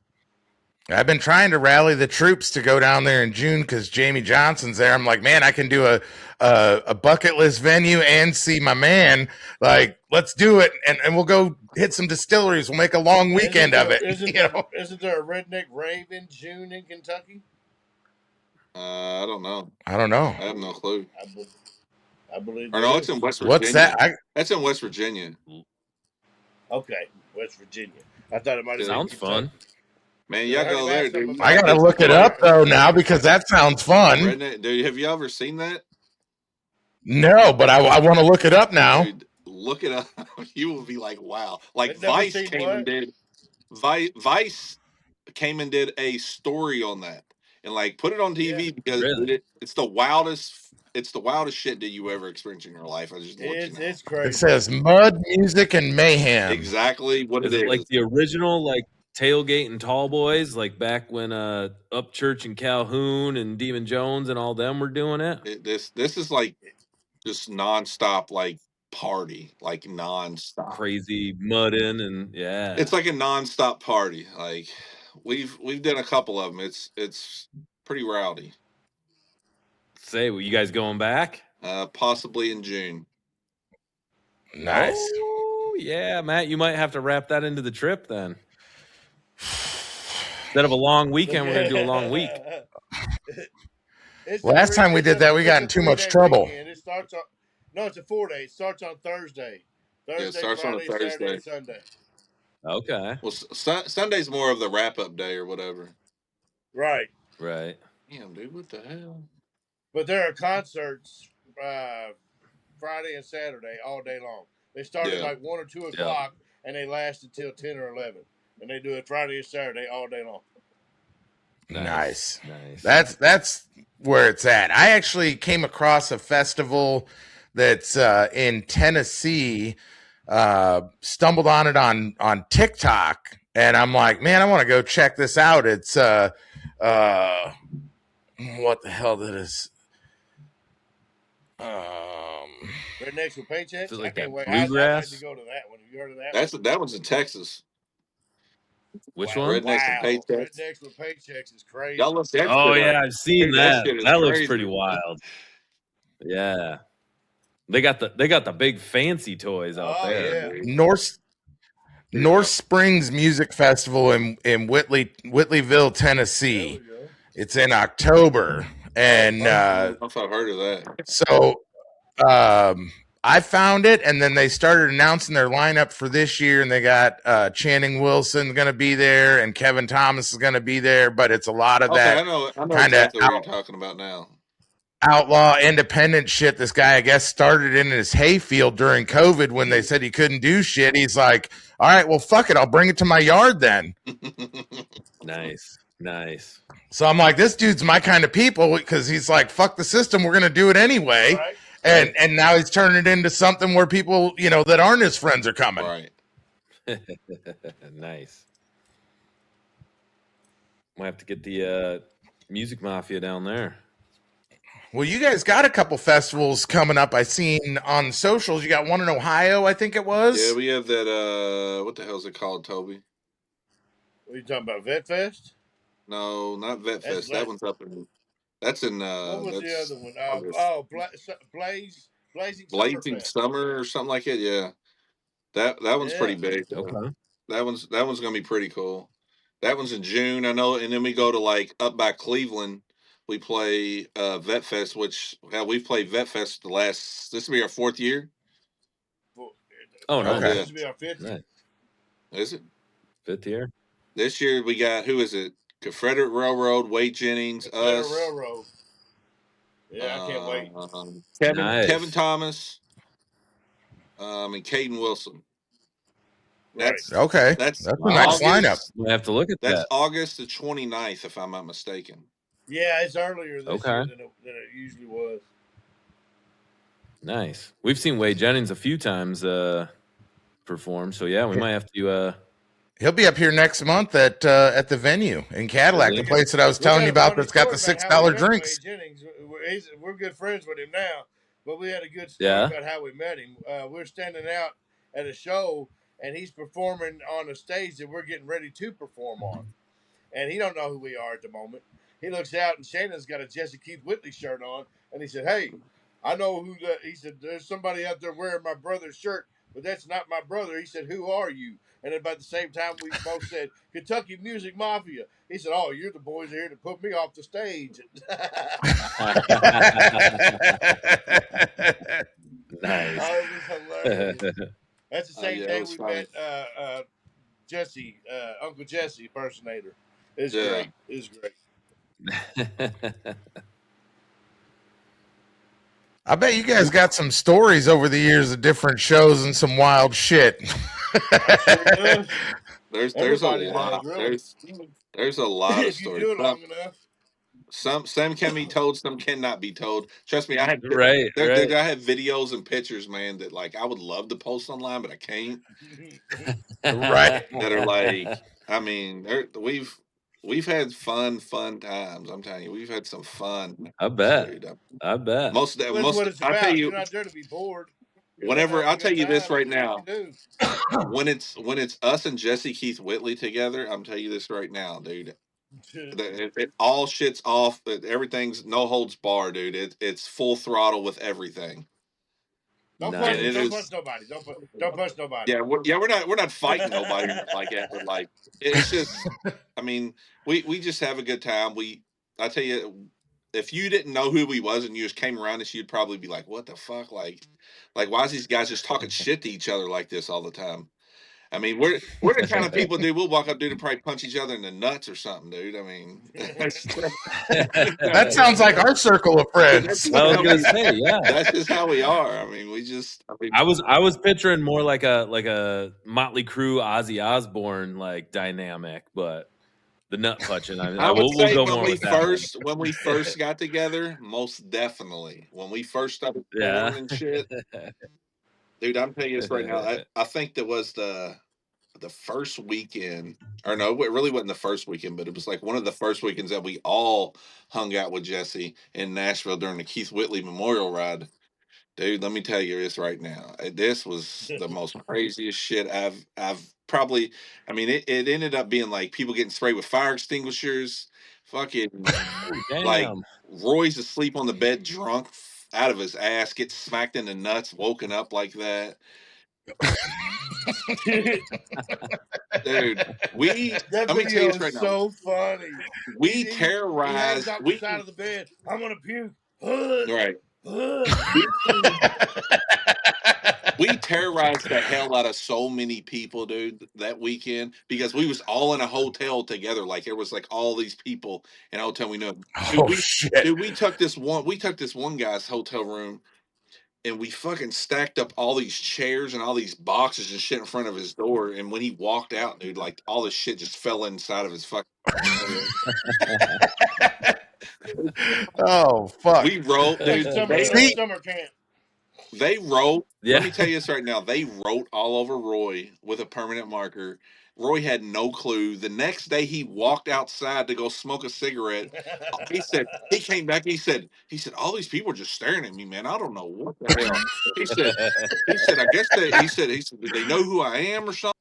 I've been trying to rally the troops to go down there in June because Jamie Johnson's there. I'm like, man, I can do a bucket list venue and see my man. Like, let's do it, and we'll go hit some distilleries. We'll make a long weekend of it. Isn't there a redneck rave in June in Kentucky? I don't know. I have no clue. I believe. Or no, it's in West Virginia. What's that? That's in West Virginia. Okay, West Virginia. I thought it might have sounds fun. Man, y'all go there, dude. I gotta look it up though now because that sounds fun. Dude, have you ever seen that? No, but I want to look it up now. Dude, look it up. You will be like, wow. Like Vice came and did a story on that. And like put it on TV because it's the wildest shit that you ever experience in your life. I just want you to know. It's crazy. It says mud, music, and mayhem. Exactly what it is. Like the original Tailgate and Tall Boys, like back when Upchurch and Calhoun and Demon Jones and all them were doing it. This is like just nonstop party, like nonstop crazy mudding and it's like a nonstop party. Like we've done a couple of them. It's pretty rowdy. Say, were you guys going back? Possibly in June. Nice. Oh yeah, Matt, you might have to wrap that into the trip then. Instead of a long weekend, we're gonna do a long week. Last time we did that, we got in too much trouble. It starts on it's a 4-day. It starts on Thursday. It starts Friday, on a Thursday. Saturday, Sunday. Okay. Well, Sunday's more of the wrap-up day or whatever. Right. Damn, dude, what the hell? But there are concerts Friday and Saturday all day long. They start at 1 or 2 o'clock and they last until 10 or 11. And they do it Friday and Saturday all day long. Nice. That's where it's at. I actually came across a festival that's in Tennessee. Stumbled on it on TikTok, and I'm like, man, I want to go check this out. It's what the hell that is? Rednecks with Paychecks. Like I can't wait. Bluegrass? I had to go to that one. Have you heard of that? That one's in Texas. Which one? Rednecks with Paychecks. Rednecks with Paychecks is crazy. Y'all look that oh shit yeah, up. I've seen Dude, that. That looks crazy. pretty wild. Yeah. They got the big fancy toys out there. Yeah. North Springs Music Festival in Whitleyville, Tennessee. It's in October, and I don't know if I've heard of that. So I found it, and then they started announcing their lineup for this year, and they got Channing Wilson going to be there, and Kevin Thomas is going to be there, but it's a lot of that. I know exactly what you're talking about now. Outlaw independent shit. This guy, I guess, started in his hayfield during COVID when they said he couldn't do shit. He's like, all right, well, fuck it. I'll bring it to my yard then. Nice. Nice. So I'm like, this dude's my kind of people because he's like, fuck the system, we're gonna do it anyway. Right. And now he's turning it into something where people, that aren't his friends are coming. Right. Nice. Might have to get the Music Mafia down there. Well, you guys got a couple festivals coming up. I seen on socials. You got one in Ohio, I think it was. Yeah, we have that. What the hell is it called, Toby? What are you talking about? Vet Fest? No, not Vet Fest. That one's up in. That's in. What was the That's other one? Blazing Blazing Summerfest. Summer or something like it. Yeah, that one's pretty big. Okay. That one's gonna be pretty cool. That one's in June, I know, and then we go to like up by Cleveland. We play Vet Fest, which hell, we've played Vet Fest this will be our 4th year. Oh, no. Okay. This will be our 5th. Nice. Is it 5th year? this year? We got, who is it? Confederate Railroad, Wade Jennings, us, Railroad. Yeah, I can't wait. Kevin Thomas, and Caden Wilson. That's okay. That's a nice lineup. We have to look at That's that. August the 29th, if I'm not mistaken. Yeah, it's earlier this year than it usually was. Nice. We've seen Wade Jennings a few times perform, so yeah, we might have to. He'll be up here next month at the venue in Cadillac, the place that I was telling you about that's got the $6 drinks. Jennings. We're good friends with him now, but we had a good story about how we met him. We're standing out at a show, and he's performing on a stage that we're getting ready to perform on, and he don't know who we are at the moment. He looks out, and Shannon's got a Jesse Keith Whitley shirt on, and he said, "Hey, I know who that." He said, "There's somebody out there wearing my brother's shirt, but that's not my brother." He said, "Who are you?" And about the same time, we both said, "Kentucky Music Mafia." He said, "Oh, you're the boys here to put me off the stage." Nice. Oh, it was hilarious. That's the same day we met Jesse, Uncle Jesse impersonator. It's great. It's great. I bet you guys got some stories over the years of different shows and some wild shit. There's a lot. There's a lot of stories. If you do it long enough. Some can be told, some cannot be told. Trust me, I have right. I have videos and pictures, man, that like I would love to post online, but I can't. Right. That are like, I mean, we've had fun times. I'm telling you, we've had some fun. I bet. I bet. Most that's what it's about. You're not there to be bored. Whenever I'll tell you this right now, when it's us and Jesse Keith Whitley together, I'm telling you this right now, dude. It all shits off. Everything's no holds bar, dude. It's full throttle with everything. Don't push nobody. Don't push nobody. Yeah, we're not fighting nobody like that. But like, it's just, I mean, we just have a good time. I tell you, if you didn't know who he was and you just came around us, you'd probably be like, "What the fuck? Like, why is these guys just talking shit to each other like this all the time?" I mean, we're the kind of people, dude. We'll walk up, dude, and probably punch each other in the nuts or something, dude. I mean, that sounds like our circle of friends. I was gonna say, yeah, that's just how we are. I mean, I was picturing more like a Motley Crue, Ozzy Osbourne like dynamic, but the nut punching. I would say we'll go when more we with that when we first got together, most definitely when we first started touring and shit. Dude, I'm telling you this right now. I think that was the first weekend, or no, it really wasn't the first weekend, but it was like one of the first weekends that we all hung out with Jesse in Nashville during the Keith Whitley Memorial Ride. Dude, let me tell you this right now. This was the most craziest shit I've probably. I mean, it ended up being like people getting sprayed with fire extinguishers. Fucking like Roy's asleep on the bed, drunk out of his ass, gets smacked in the nuts, woken up like that. Dude, that video is so funny. We terrorized. He hangs off the side of the bed. I'm gonna puke. Right. We terrorized the hell out of so many people, dude, that weekend because we was all in a hotel together. Like there was like all these people in a hotel we knew. Dude, shit. Dude, we took this one guy's hotel room, and we fucking stacked up all these chairs and all these boxes and shit in front of his door. And when he walked out, dude, like all this shit just fell inside of his fucking. Oh fuck! We rolled, dude. Summer camp. They wrote. Yeah. Let me tell you this right now. They wrote all over Roy with a permanent marker. Roy had no clue. The next day, he walked outside to go smoke a cigarette. He said he came back. He said all these people are just staring at me, man. I don't know what the hell. He said I guess they. He said did they know who I am or something?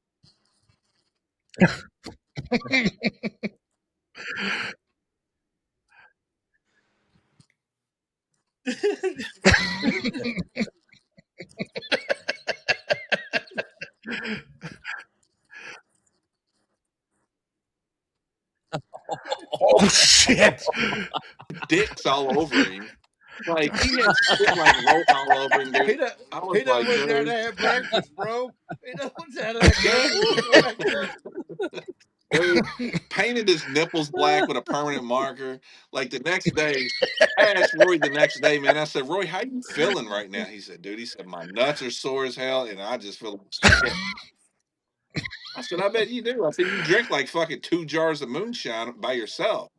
Oh shit! Dicks all over him. Like he had shit like rolled all over him, dude. I was He done like, went down to have breakfast, bro. He done went down to have breakfast. Dude, painted his nipples black with a permanent marker. Like the next day, I asked Roy the next day, man. I said, Roy, how you feeling right now? He said, dude, my nuts are sore as hell, and I just feel like shit. I said, I bet you do. I said, you drink like fucking 2 jars of moonshine by yourself.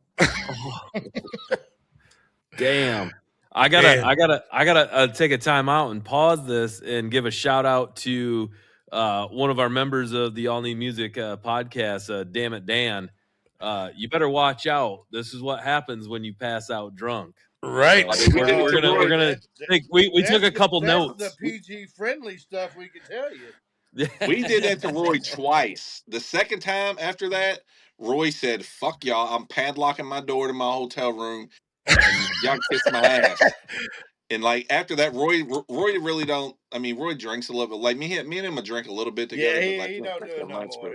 Damn. I gotta take a time out and pause this and give a shout out to one of our members of the All Need Music podcast, Damn It Dan. You better watch out. This is what happens when you pass out drunk. Right. So we're gonna think we took a couple notes. That's the PG friendly stuff we can tell you. We did that to Roy twice. The second time after that, Roy said, fuck y'all, I'm padlocking my door to my hotel room and y'all kiss my ass. And like after that, Roy really don't. I mean, Roy drinks a little bit. Like me and him would drink a little bit together. Yeah, but he like, don't do it no more.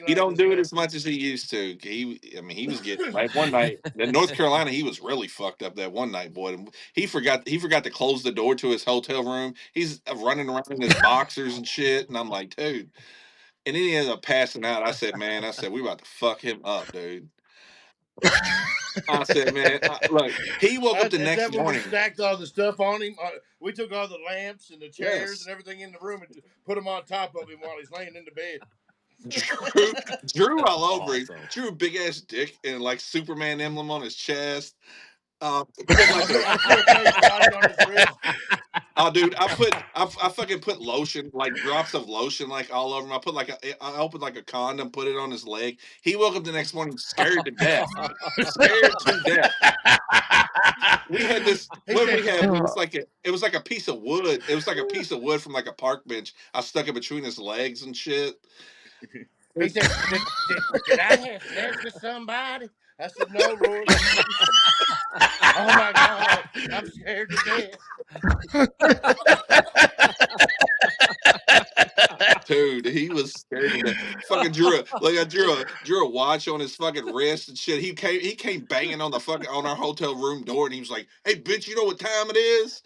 He don't do it as much as he used to. He was getting like one night in North Carolina. He was really fucked up that one night, boy. He forgot to close the door to his hotel room. He's running around in his boxers and shit. And I'm like, dude. And then he ended up passing out. I said, we about to fuck him up, dude. I said, man, look, he woke up the next morning. We stacked all the stuff on him. We took all the lamps and the chairs and everything in the room and put them on top of him while he's laying in the bed. Drew all over him. Drew a big ass dick and like Superman emblem on his chest. Put like on his wrist. Oh, dude, I fucking put lotion, like drops of lotion, like all over him. I opened like a condom, put it on his leg. He woke up the next morning scared to death. Scared to death. We had this. What we had? It was like a piece of wood. It was like a piece of wood from like a park bench. I stuck it between his legs and shit. He said, "Did I have sex with somebody?" I said, "No, Roy." Oh my God, I'm scared to death. Dude, he was scared to death. Fucking drew a watch on his fucking wrist and shit. He came banging on our hotel room door and he was like, "Hey bitch, you know what time it is?"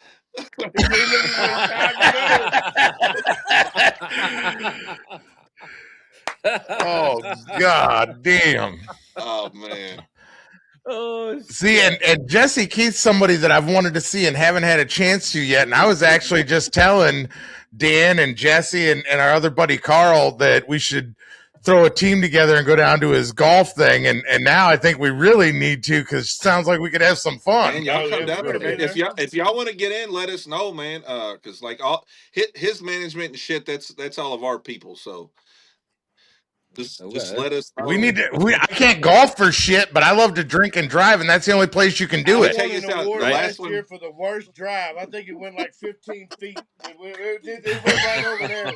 Oh god damn. Oh man. Oh, see, and Jesse Keith's somebody that I've wanted to see and haven't had a chance to yet. And I was actually just telling Dan and Jesse and our other buddy Carl that we should throw a team together and go down to his golf thing. And now I think we really need to, because it sounds like we could have some fun. Man, y'all come down there, man. If y'all want to get in, let us know, man. Because like all his management and shit, that's all of our people. So just let us know. I can't golf for shit, but I love to drink and drive, and that's the only place you can do it. I won an award last year for the worst drive. I think it went like 15 feet. It went right over there.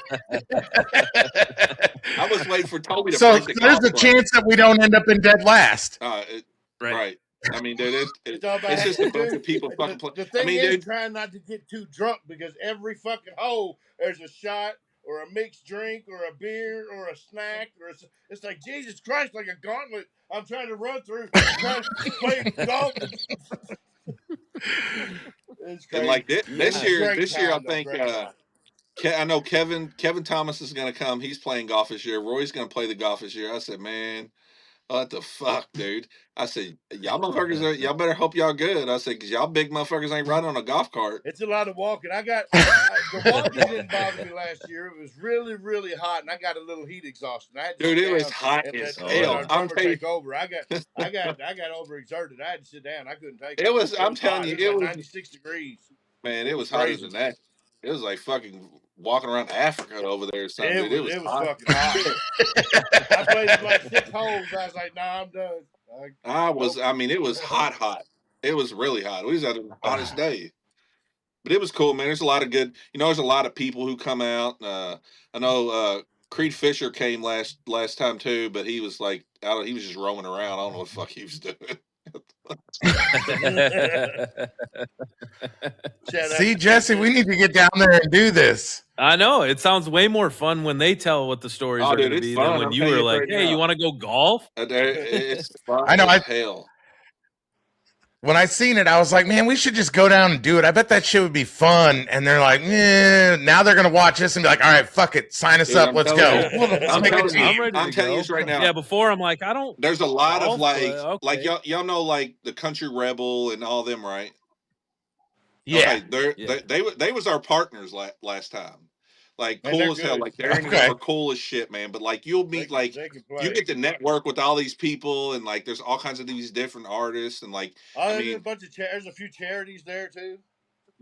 I was waiting for Toby to break the golf. There's a chance that we don't end up in dead last. Right. I mean, dude, it's just a bunch of people fucking playing. The thing is, trying not to get too drunk, because every fucking hole there's a shot or a mixed drink or a beer or a snack it's like, Jesus Christ, like a gauntlet I'm trying to run through, trying to play golf. It's crazy. And like this year, I think I know Kevin Thomas is going to come. He's playing golf this year. Roy's going to play the golf this year. I said, man, What the fuck, dude? I said, y'all motherfuckers, y'all better hope y'all good. I said, because y'all big motherfuckers ain't riding on a golf cart. It's a lot of walking. The walking didn't bother me last year. It was really, really hot, and I got a little heat exhaustion. I had to Dude, sit it was down hot and as let hell. our I'm drummer telling you, take over. I got overexerted. I had to sit down. I couldn't take it. it was. It I'm was telling hot. you, It was it like was. 96 degrees. Man, It it was was hotter crazy. than that. It was like fucking walking around Africa over there or something, dude. It was hot. fucking hot. I played like 6 holes. I was like, nah, I'm done. Nope. I mean, it was hot. It was really hot. We was at the hottest day. But it was cool, man. There's a lot of good, there's a lot of people who come out. I know Creed Fisher came last time too, but he was like he was just roaming around. I don't know what the fuck he was doing. See, Jesse, we need to get down there and do this. I know. It sounds way more fun when they tell what the stories are dude, going to it's be fun. than when I'm you telling were you like, right hey, now. you want to go golf? It's fun I know. as hell. When I seen it, I was like, man, we should just go down and do it. I bet that shit would be fun. And they're like, now they're going to watch this and be like, all right, fuck it. Sign us up. Let's go. I'm telling you this right now. Yeah, before I'm like, I don't. There's a lot golf, of like okay. y'all know like the Country Rebel and all them, right? Yeah. Okay, they was our partners last time. Like Man, cool as hell. Like Darren and them are cool as shit, man. But like you'll meet you get to network with all these people and like there's all kinds of these different artists and like there's a bunch of there's a few charities there too.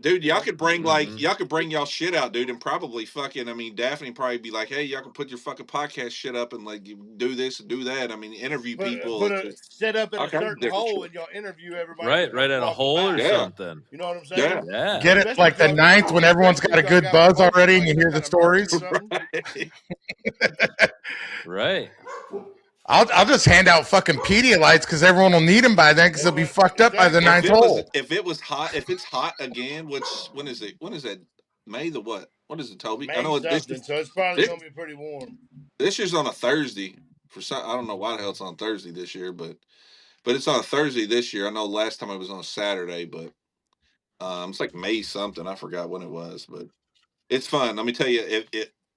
Dude, y'all could bring y'all could bring y'all shit out, dude, and probably fucking. I mean, Daphne probably be like, "Hey, y'all can put your fucking podcast shit up and like do this and do that." I mean, interview people. Set up at a certain hole and y'all interview everybody. Right at a hole or something. You know what I'm saying? Yeah. Get it like the ninth when everyone's got a good buzz already and you hear the stories. Right. I'll just hand out fucking Pedialytes because everyone will need them by then because they'll be fucked up by the ninth hole. If it's hot again, when is it? When is that? May the what? What is it, Toby? May I know something, so it's probably gonna be pretty warm. This year's on a Thursday. I don't know why the hell it's on Thursday this year, but it's on a Thursday this year. I know last time it was on a Saturday, but it's like May something. I forgot when it was, but it's fun. Let me tell you,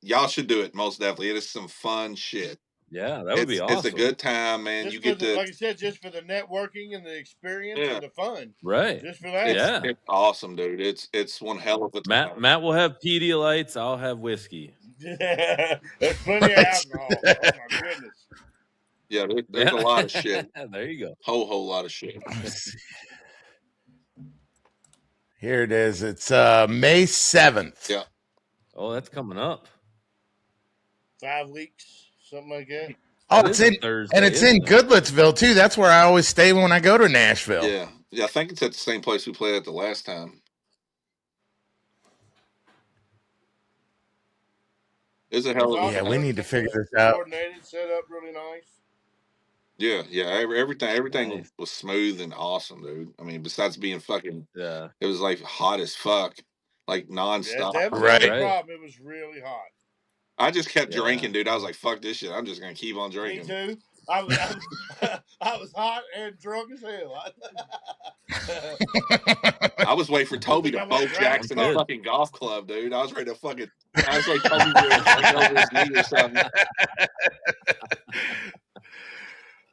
y'all should do it most definitely. It is some fun shit. Yeah, that would be awesome. It's a good time, man. Just like I said, just for the networking and the experience and the fun. Right. Just for that. It's awesome, dude. It's one hell of a time. Matt will have Pedialytes. I'll have whiskey. There's plenty of alcohol. Oh my goodness. Yeah, there's a lot of shit. There you go. Whole lot of shit. Here it is. It's May 7th. Yeah. Oh, that's coming up. 5 weeks, something like that. Oh, it's in Thursday, and it's in Goodlettsville too. That's where I always stay when I go to Nashville. Yeah. I think it's at the same place we played at the last time. It's a hell of a we need to figure this out. Coordinated, set up really nice. Yeah. Everything was smooth and awesome, dude. I mean, besides being fucking, it was like hot as fuck, like nonstop. Yeah, that was the problem. It was really hot. I just kept drinking, dude. I was like, "Fuck this shit! I'm just gonna keep on drinking." Me too. I was hot and drunk as hell. I was waiting for Toby to boat Jackson a fucking golf club, dude. I was ready to fucking. I was like, Toby was over his knee or something.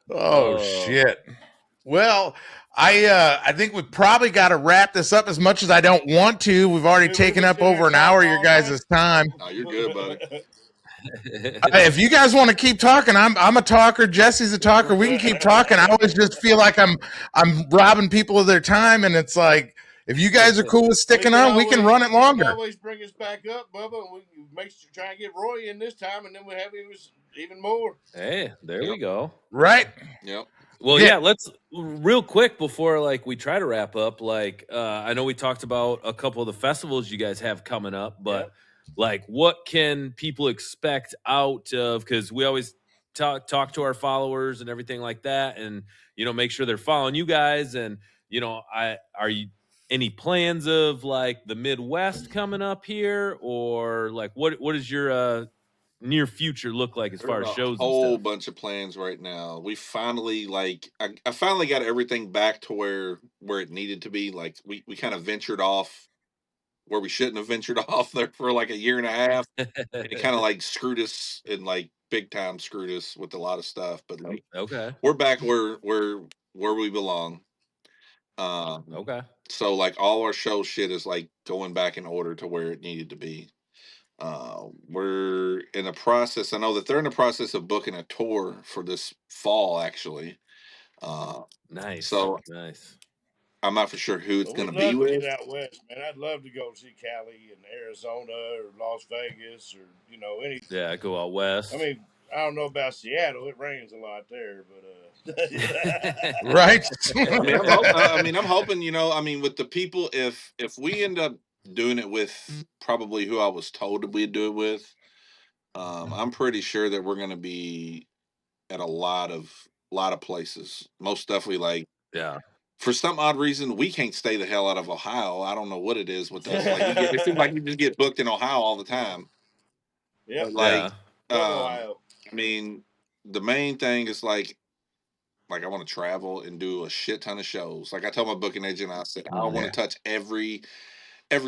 Oh shit! Well, I think we probably got to wrap this up. As much as I don't want to, we've already taken up over an hour of your guys' time. Oh, you're good, buddy. If you guys want to keep talking, I'm a talker. Jesse's a talker. We can keep talking. I always just feel like I'm robbing people of their time, and it's like if you guys are cool with sticking on, we can run it longer. Always bring us back up, Bubba. And we try and get Roy in this time, and then we have even more. Hey, there we go. Right. Yep. Well, yeah, let's real quick before we try to wrap up. I know we talked about a couple of the festivals you guys have coming up, but what can people expect out of? Because we always talk to our followers and everything like that, and make sure they're following you guys. And are you any plans of the Midwest coming up here, or what is your near future look like as far as shows? A whole bunch of plans right now. We finally I finally got everything back to where it needed to be. We kind of ventured off where we shouldn't have ventured off there for a year and a half. It kind of screwed us in big time screwed us with a lot of stuff. But like, Okay. we're back where we belong. Okay. So like all our show shit is like going back in order to where it needed to be. We're in the process. I know that they're in the process of booking a tour for this fall, actually. Nice. So Nice. I'm not for sure who it's Well, going we'd to be love to with. get out west, man. I'd love to go see Cali and Arizona or Las Vegas or any. Yeah, go out west. I mean, I don't know about Seattle. It rains a lot there, but Right. I'm hoping, with the people, if we end up doing it with probably who I was told we'd do it with, I'm pretty sure that we're going to be at a lot of places. Most definitely, like, yeah. for some odd reason, we can't stay the hell out of Ohio. I don't know what it is with us. Like, it seems like we just get booked in Ohio all the time. Yep. But like, Yeah. Ohio. I mean, the main thing is like I want to travel and do a shit ton of shows. Like I told my booking agent, I said I want to touch every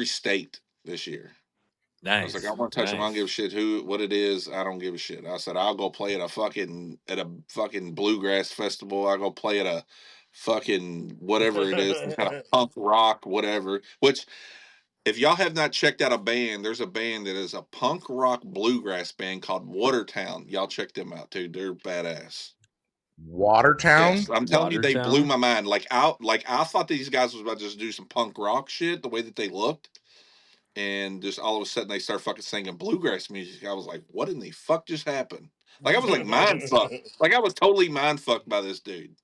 state this year. Nice. I was like, I want to touch them. I don't give a shit what it is. I don't give a shit. I said I'll go play at a fucking bluegrass festival. I'll go play at a fucking whatever it is, some kind of punk rock, whatever. Which, if y'all have not checked out a band, there's a band that is a punk rock bluegrass band called Watertown. Y'all check them out too. They're badass. Watertown? Yes, I'm telling you, they blew my mind. Like I thought these guys was about to just do some punk rock shit, the way that they looked, and just all of a sudden they start fucking singing bluegrass music. I was like, what in the fuck just happened? Like I was like mind fucked. Like I was totally mind fucked by this dude.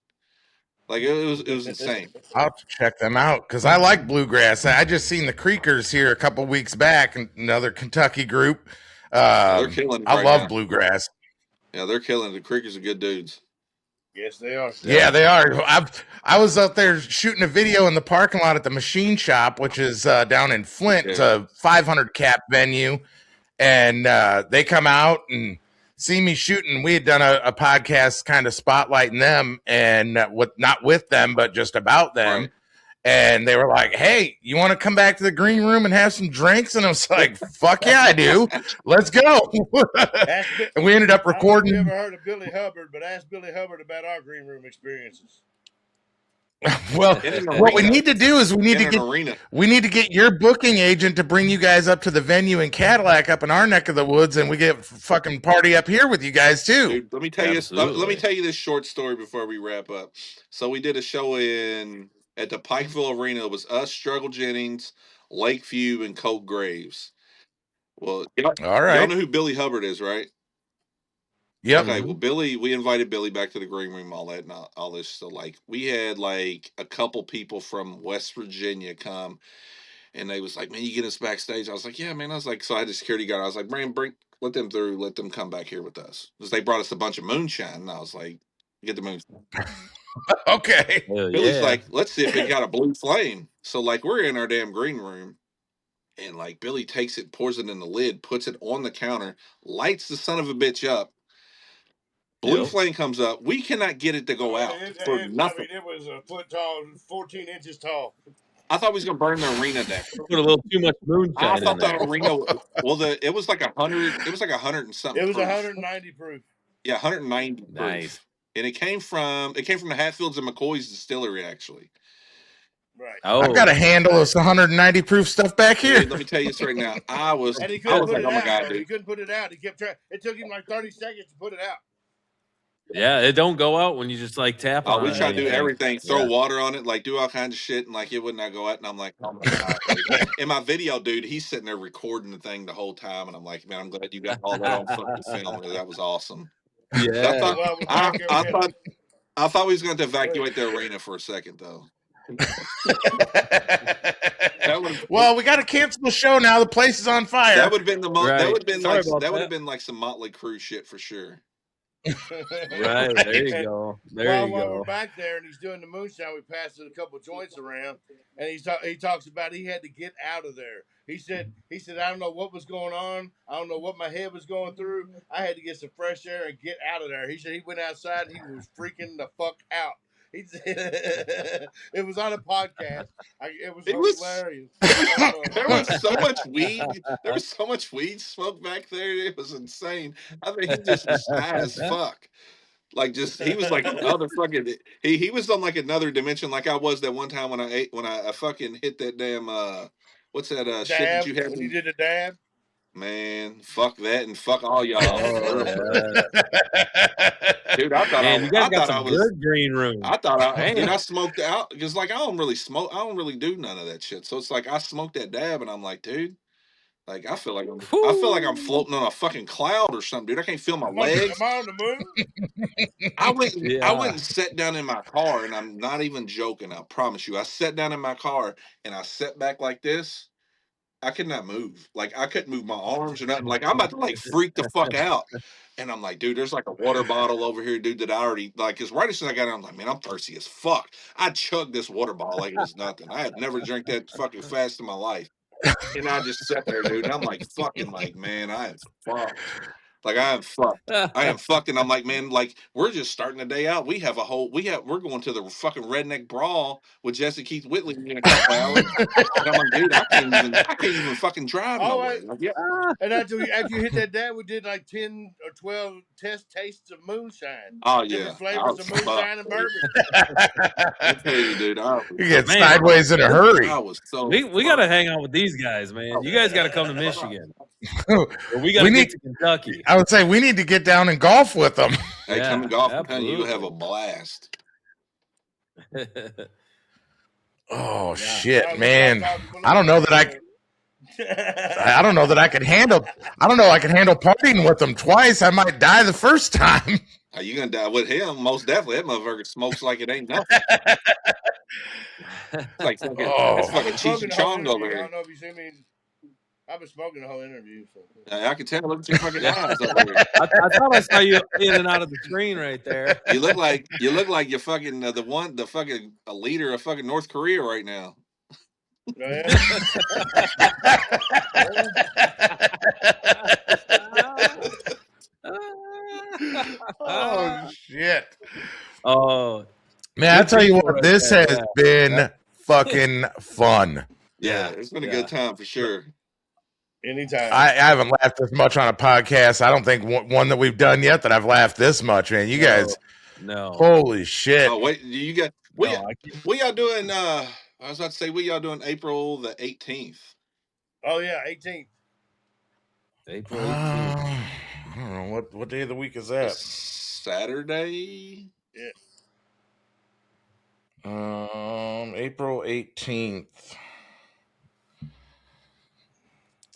Like it was insane. I'll have to check them out because I like bluegrass. I just seen the Creekers here a couple weeks back, another Kentucky group. They're killing it I right love now. bluegrass. Yeah, they're killing it. The Creekers are good dudes. Yes, they are. Yeah, they are. I was out there shooting a video in the parking lot at the Machine Shop, which is down in Flint. It's a 500 cap venue, and they come out and see me shooting. We had done a podcast kind of spotlighting them, and not with them, but just about them. Right. And they were like, "Hey, you want to come back to the green room and have some drinks?" And I was like, "Fuck yeah, I do. Let's go." And we ended up recording. I don't know if you ever heard of Billy Hubbard, but ask Billy Hubbard about our green room experiences. Well, what we need to do is we need to get your booking agent to bring you guys up to the venue in Cadillac up in our neck of the woods, and we get fucking party up here with you guys too. Dude, let me tell you. Let me tell you this short story before we wrap up. So we did a show at the Pikeville Arena. It was us, Struggle Jennings, Lakeview, and Colt Graves. Well, all right. Y'all know who Billy Hubbard is, right? Yep. Okay, well, we invited Billy back to the green room, all that, and all this. So, like, we had like a couple people from West Virginia come, and they was like, "Man, you get us backstage." I was like, "Yeah, man." I was like, so I had a security guard. I was like, let them through. Let them come back here with us." Because they brought us a bunch of moonshine, and I was like, "Get the moonshine." Okay. Billy's like, "Let's see if it got a blue flame." So, like, we're in our damn green room, and like Billy takes it, pours it in the lid, puts it on the counter, lights the son of a bitch up. Blue flame comes up. We cannot get it to go out for nothing. I mean, it was a foot tall, 14 inches tall. I thought we was gonna burn the arena down. Put a little too much moonshine. I thought the arena. Well, it was like 100. It was like 100 and something. It was proof. 190 proof. Yeah, 190 nice. proof. And it came from the Hatfields and McCoy's distillery, actually. Right. Oh. I've got a handle of 190 proof stuff back here. Dude, let me tell you this right now. And he couldn't put it out. Oh my God, dude. He couldn't put it out. He kept trying. It took him like 30 seconds to put it out. Yeah, it don't go out when you just like tap on it. We try to do everything, throw water on it, like do all kinds of shit, and like it would not go out. And I'm like, oh my God. In my video, dude, he's sitting there recording the thing the whole time, and I'm like, man, I'm glad you got all that on fucking film. That was awesome. Yeah. I thought we was going to evacuate the arena for a second, though. Well, we got to cancel the show now. The place is on fire. That would have been the most. Right. That would have been Sorry like. That would have been like some Motley Crue shit for sure. Right, there you go. While we're back there and he's doing the moonshine, we passed a couple joints around, and he talks about he had to get out of there. He said I don't know what was going on. I don't know what my head was going through. I had to get some fresh air and get out of there. He said he went outside and he was freaking the fuck out. It was on a podcast. It was hilarious. There was so much weed. There was so much weed smoked back there. It was insane. I mean, he just was high as fuck. Like, just he was like other fucking. He was on like another dimension, like I was that one time when I fucking hit that damn what's that shit that Dab, you had when me. you did the dab. Man, fuck that and fuck all y'all. Oh, Dude, I thought man, you guys got I some was. good green room. I thought dude, I smoked out because like I don't really smoke. I don't really do none of that shit. So it's like I smoked that dab and I'm like, dude, like I feel like I'm floating on a fucking cloud or something, dude. I can't feel my legs. Am I on the moon? I went and sat down in my car, and I'm not even joking. I promise you. I sat down in my car and I sat back like this. I could not move. Like I couldn't move my arms or nothing. Like I'm about to like freak the fuck out. And I'm like, dude, there's like a water bottle over here, dude, that I already like. Cause right as soon as I got it, I'm like, man, I'm thirsty as fuck. I chugged this water bottle like it was nothing. I have never drank that fucking fast in my life. And I just sat there, dude. And I'm like, fucking, like, man, I am fucked. Like I am fucked. I am fucked. And I'm like, man, like we're just starting the day out. We're going to the fucking redneck brawl with Jesse Keith Whitley in a couple hours. And I'm like, dude, I can't even fucking drive nowhere. Like, yeah. And after you hit that dab, we did like 10 or 12 tastes of moonshine. Oh yeah, different flavors of moonshine and bourbon. I tell you, dude, you get sideways in a hurry. I was so. We got to hang out with these guys, man. You guys got to come to Michigan. We got We to need- get to Kentucky. I would say we need to get down and golf with them. Hey, Yeah, come and golf with me. absolutely. You'll have a blast. Oh shit, man! I don't know that I don't know that I can handle. I don't know. I can handle partying with them twice. I might die the first time. Are you gonna die with him? Most definitely. That motherfucker smokes like it ain't nothing. It's like fucking, it's fucking Cheech and Chong over I here. don't know if you see me. I've been smoking the whole interview. So. I can tell. Look at your fucking eyes over here. I thought I saw you in and out of the screen right there. You look like you're fucking the fucking a leader of fucking North Korea right now. Oh, yeah? Oh shit! Oh man, I tell you what, this has been fucking fun. Yeah, it's been a good time for sure. Anytime. I haven't laughed this much on a podcast. I don't think one that we've done yet that I've laughed this much, man. You guys, no, holy shit! Oh wait, you got what y'all doing? I was about to say, what y'all doing April the 18th? Oh yeah, 18th. April 18th. I don't know what day of the week is that. Saturday. Yeah. April 18th.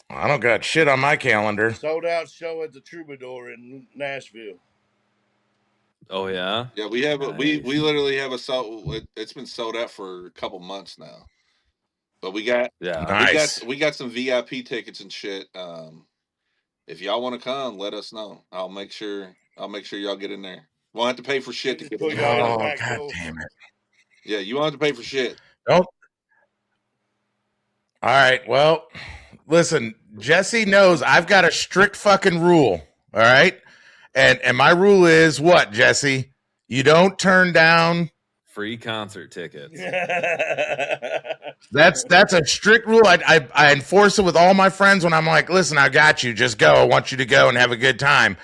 I don't got shit on my calendar. Sold out show at the Troubadour in Nashville. Oh yeah. Yeah, we have we literally have a sold. It's been sold out for a couple months now. But we got nice. we got some VIP tickets and shit. If y'all want to come, let us know. I'll make sure y'all get in there. Won't have to pay for shit to get in there. Oh god damn it! Yeah, you won't have to pay for shit. Nope. All right. Well, listen, Jesse knows I've got a strict fucking rule. All right. And my rule is what, Jesse? You don't turn down free concert tickets. That's a strict rule. I enforce it with all my friends when I'm like, listen, I got you. Just go. I want you to go and have a good time.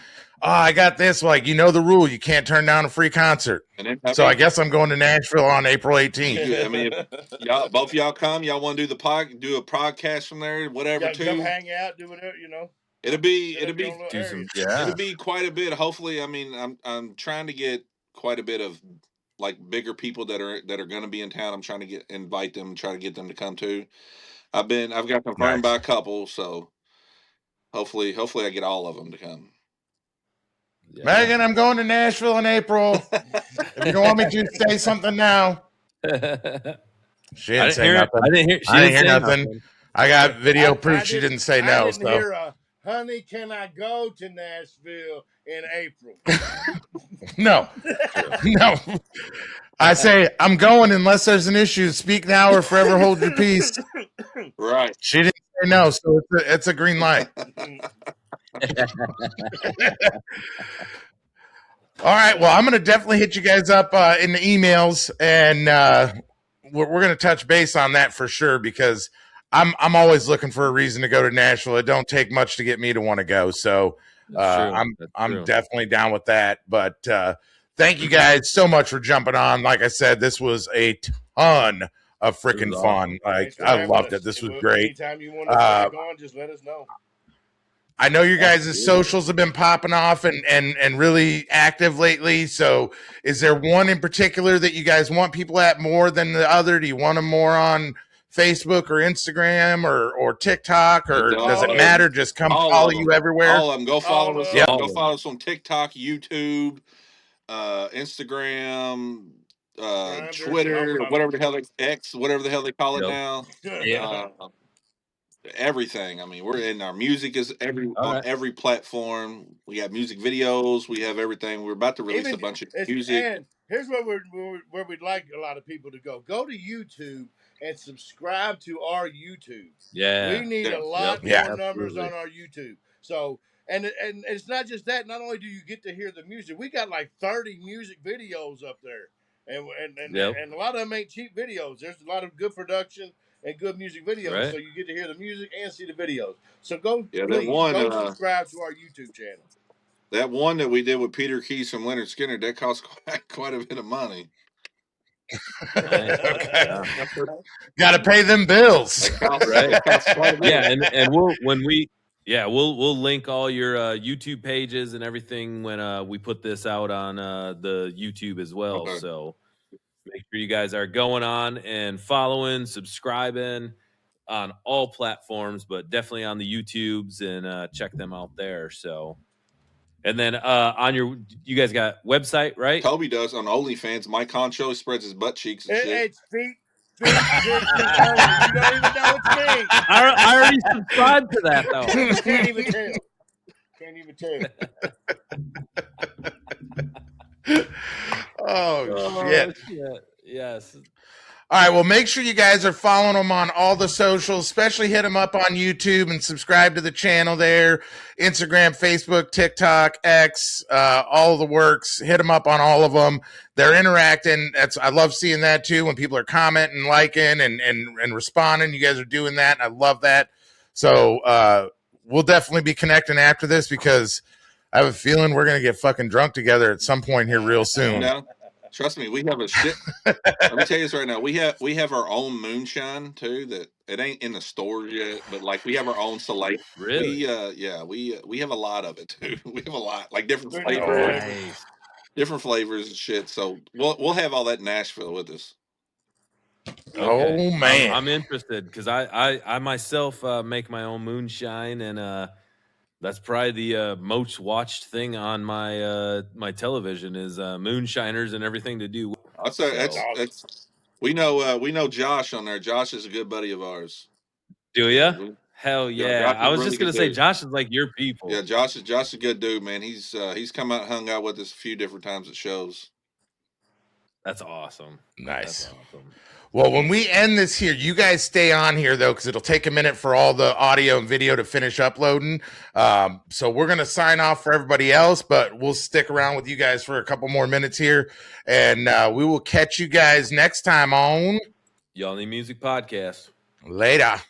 Oh, I got this. Like, you know the rule. You can't turn down a free concert. So I guess I'm going to Nashville on April 18th. I mean, if both of y'all come, y'all want to do a podcast from there, whatever. Too. Come hang out, do whatever, you know. It'll be quite a bit. Hopefully, I mean, I'm trying to get quite a bit of like bigger people that are going to be in town. I'm trying to invite them, try to get them to come too. I've got confirmed by a couple, so hopefully I get all of them to come. Yeah. Megan, I'm going to Nashville in April. If you don't want me to say something now. She didn't say nothing. I didn't hear nothing. I got video proof she didn't say no. I didn't hear honey, can I go to Nashville in April? No. I say, I'm going unless there's an issue. Speak now or forever hold your peace. Right. She didn't say no, so it's a green light. All right. Well, I'm going to definitely hit you guys up in the emails, and we're going to touch base on that for sure, because I'm always looking for a reason to go to Nashville. It don't take much to get me to want to go. So I'm definitely down with that. But thank you guys so much for jumping on. Like I said, this was a ton of freaking fun. Like, I loved it. This was great. Anytime you want to back on, just let us know. I know your guys' socials have been popping off and really active lately. So is there one in particular that you guys want people at more than the other? Do you want them more on Facebook or Instagram or TikTok, or does it matter? Just come follow you everywhere. All of them. Go follow us. Yep. Go follow us on TikTok, YouTube, Instagram, Twitter, whatever the hell X, whatever the hell they call it now. Yeah. Everything. I mean, we're in our music is on every platform. We have music videos. We have everything. We're about to release a bunch of music. And here's where we'd like a lot of people to go. Go to YouTube and subscribe to our YouTube. Yeah, we need a lot more numbers on our YouTube. So, and it's not just that. Not only do you get to hear the music, we got like 30 music videos up there, and a lot of them ain't cheap videos. There's a lot of good production and good music videos, so you get to hear the music and see the videos. So go subscribe to our YouTube channel. That one that we did with Peter Keys from Leonard Skinner, that cost quite a bit of money. Okay. Got to pay them bills. Yeah, and we'll link all your YouTube pages and everything when we put this out on the YouTube as well. Okay. So make sure you guys are going on and following, subscribing on all platforms, but definitely on the YouTubes, and check them out there. So, and then on you guys got website, right? Toby does on OnlyFans. Mike Concho spreads his butt cheeks and shit. It's feet only. You don't even know it's me. I already subscribed to that though. Can't even tell. Oh, shit. Yes. All right, well, make sure you guys are following them on all the socials, especially hit them up on YouTube and subscribe to the channel there. Instagram, Facebook, TikTok, X, all the works. Hit them up on all of them. They're interacting. I love seeing that too, when people are commenting, liking, and responding. You guys are doing that, and I love that. So we'll definitely be connecting after this, because I have a feeling we're going to get fucking drunk together at some point here real soon. No. Trust me, we have a shit. Let me tell you this right now. We have our own moonshine too. That it ain't in the stores yet, but like we have our own select. Really? We have a lot of it too. We have a lot, like different flavors, different flavors and shit. So we'll have all that in Nashville with us. Okay. Oh man, I'm interested, because I myself make my own moonshine, and that's probably the most watched thing on my my television is moonshiners and everything to do. I'd say that's we know Josh on there. Josh is a good buddy of ours. Do you? Hell yeah! I was just gonna say Josh is like your people. Yeah, Josh is a good dude, man. He's come out and hung out with us a few different times at shows. That's awesome. Nice. That's awesome. Well, when we end this here, you guys stay on here, though, because it'll take a minute for all the audio and video to finish uploading. So we're going to sign off for everybody else, but we'll stick around with you guys for a couple more minutes here. And we will catch you guys next time on Y'all Need Music Podcast. Later.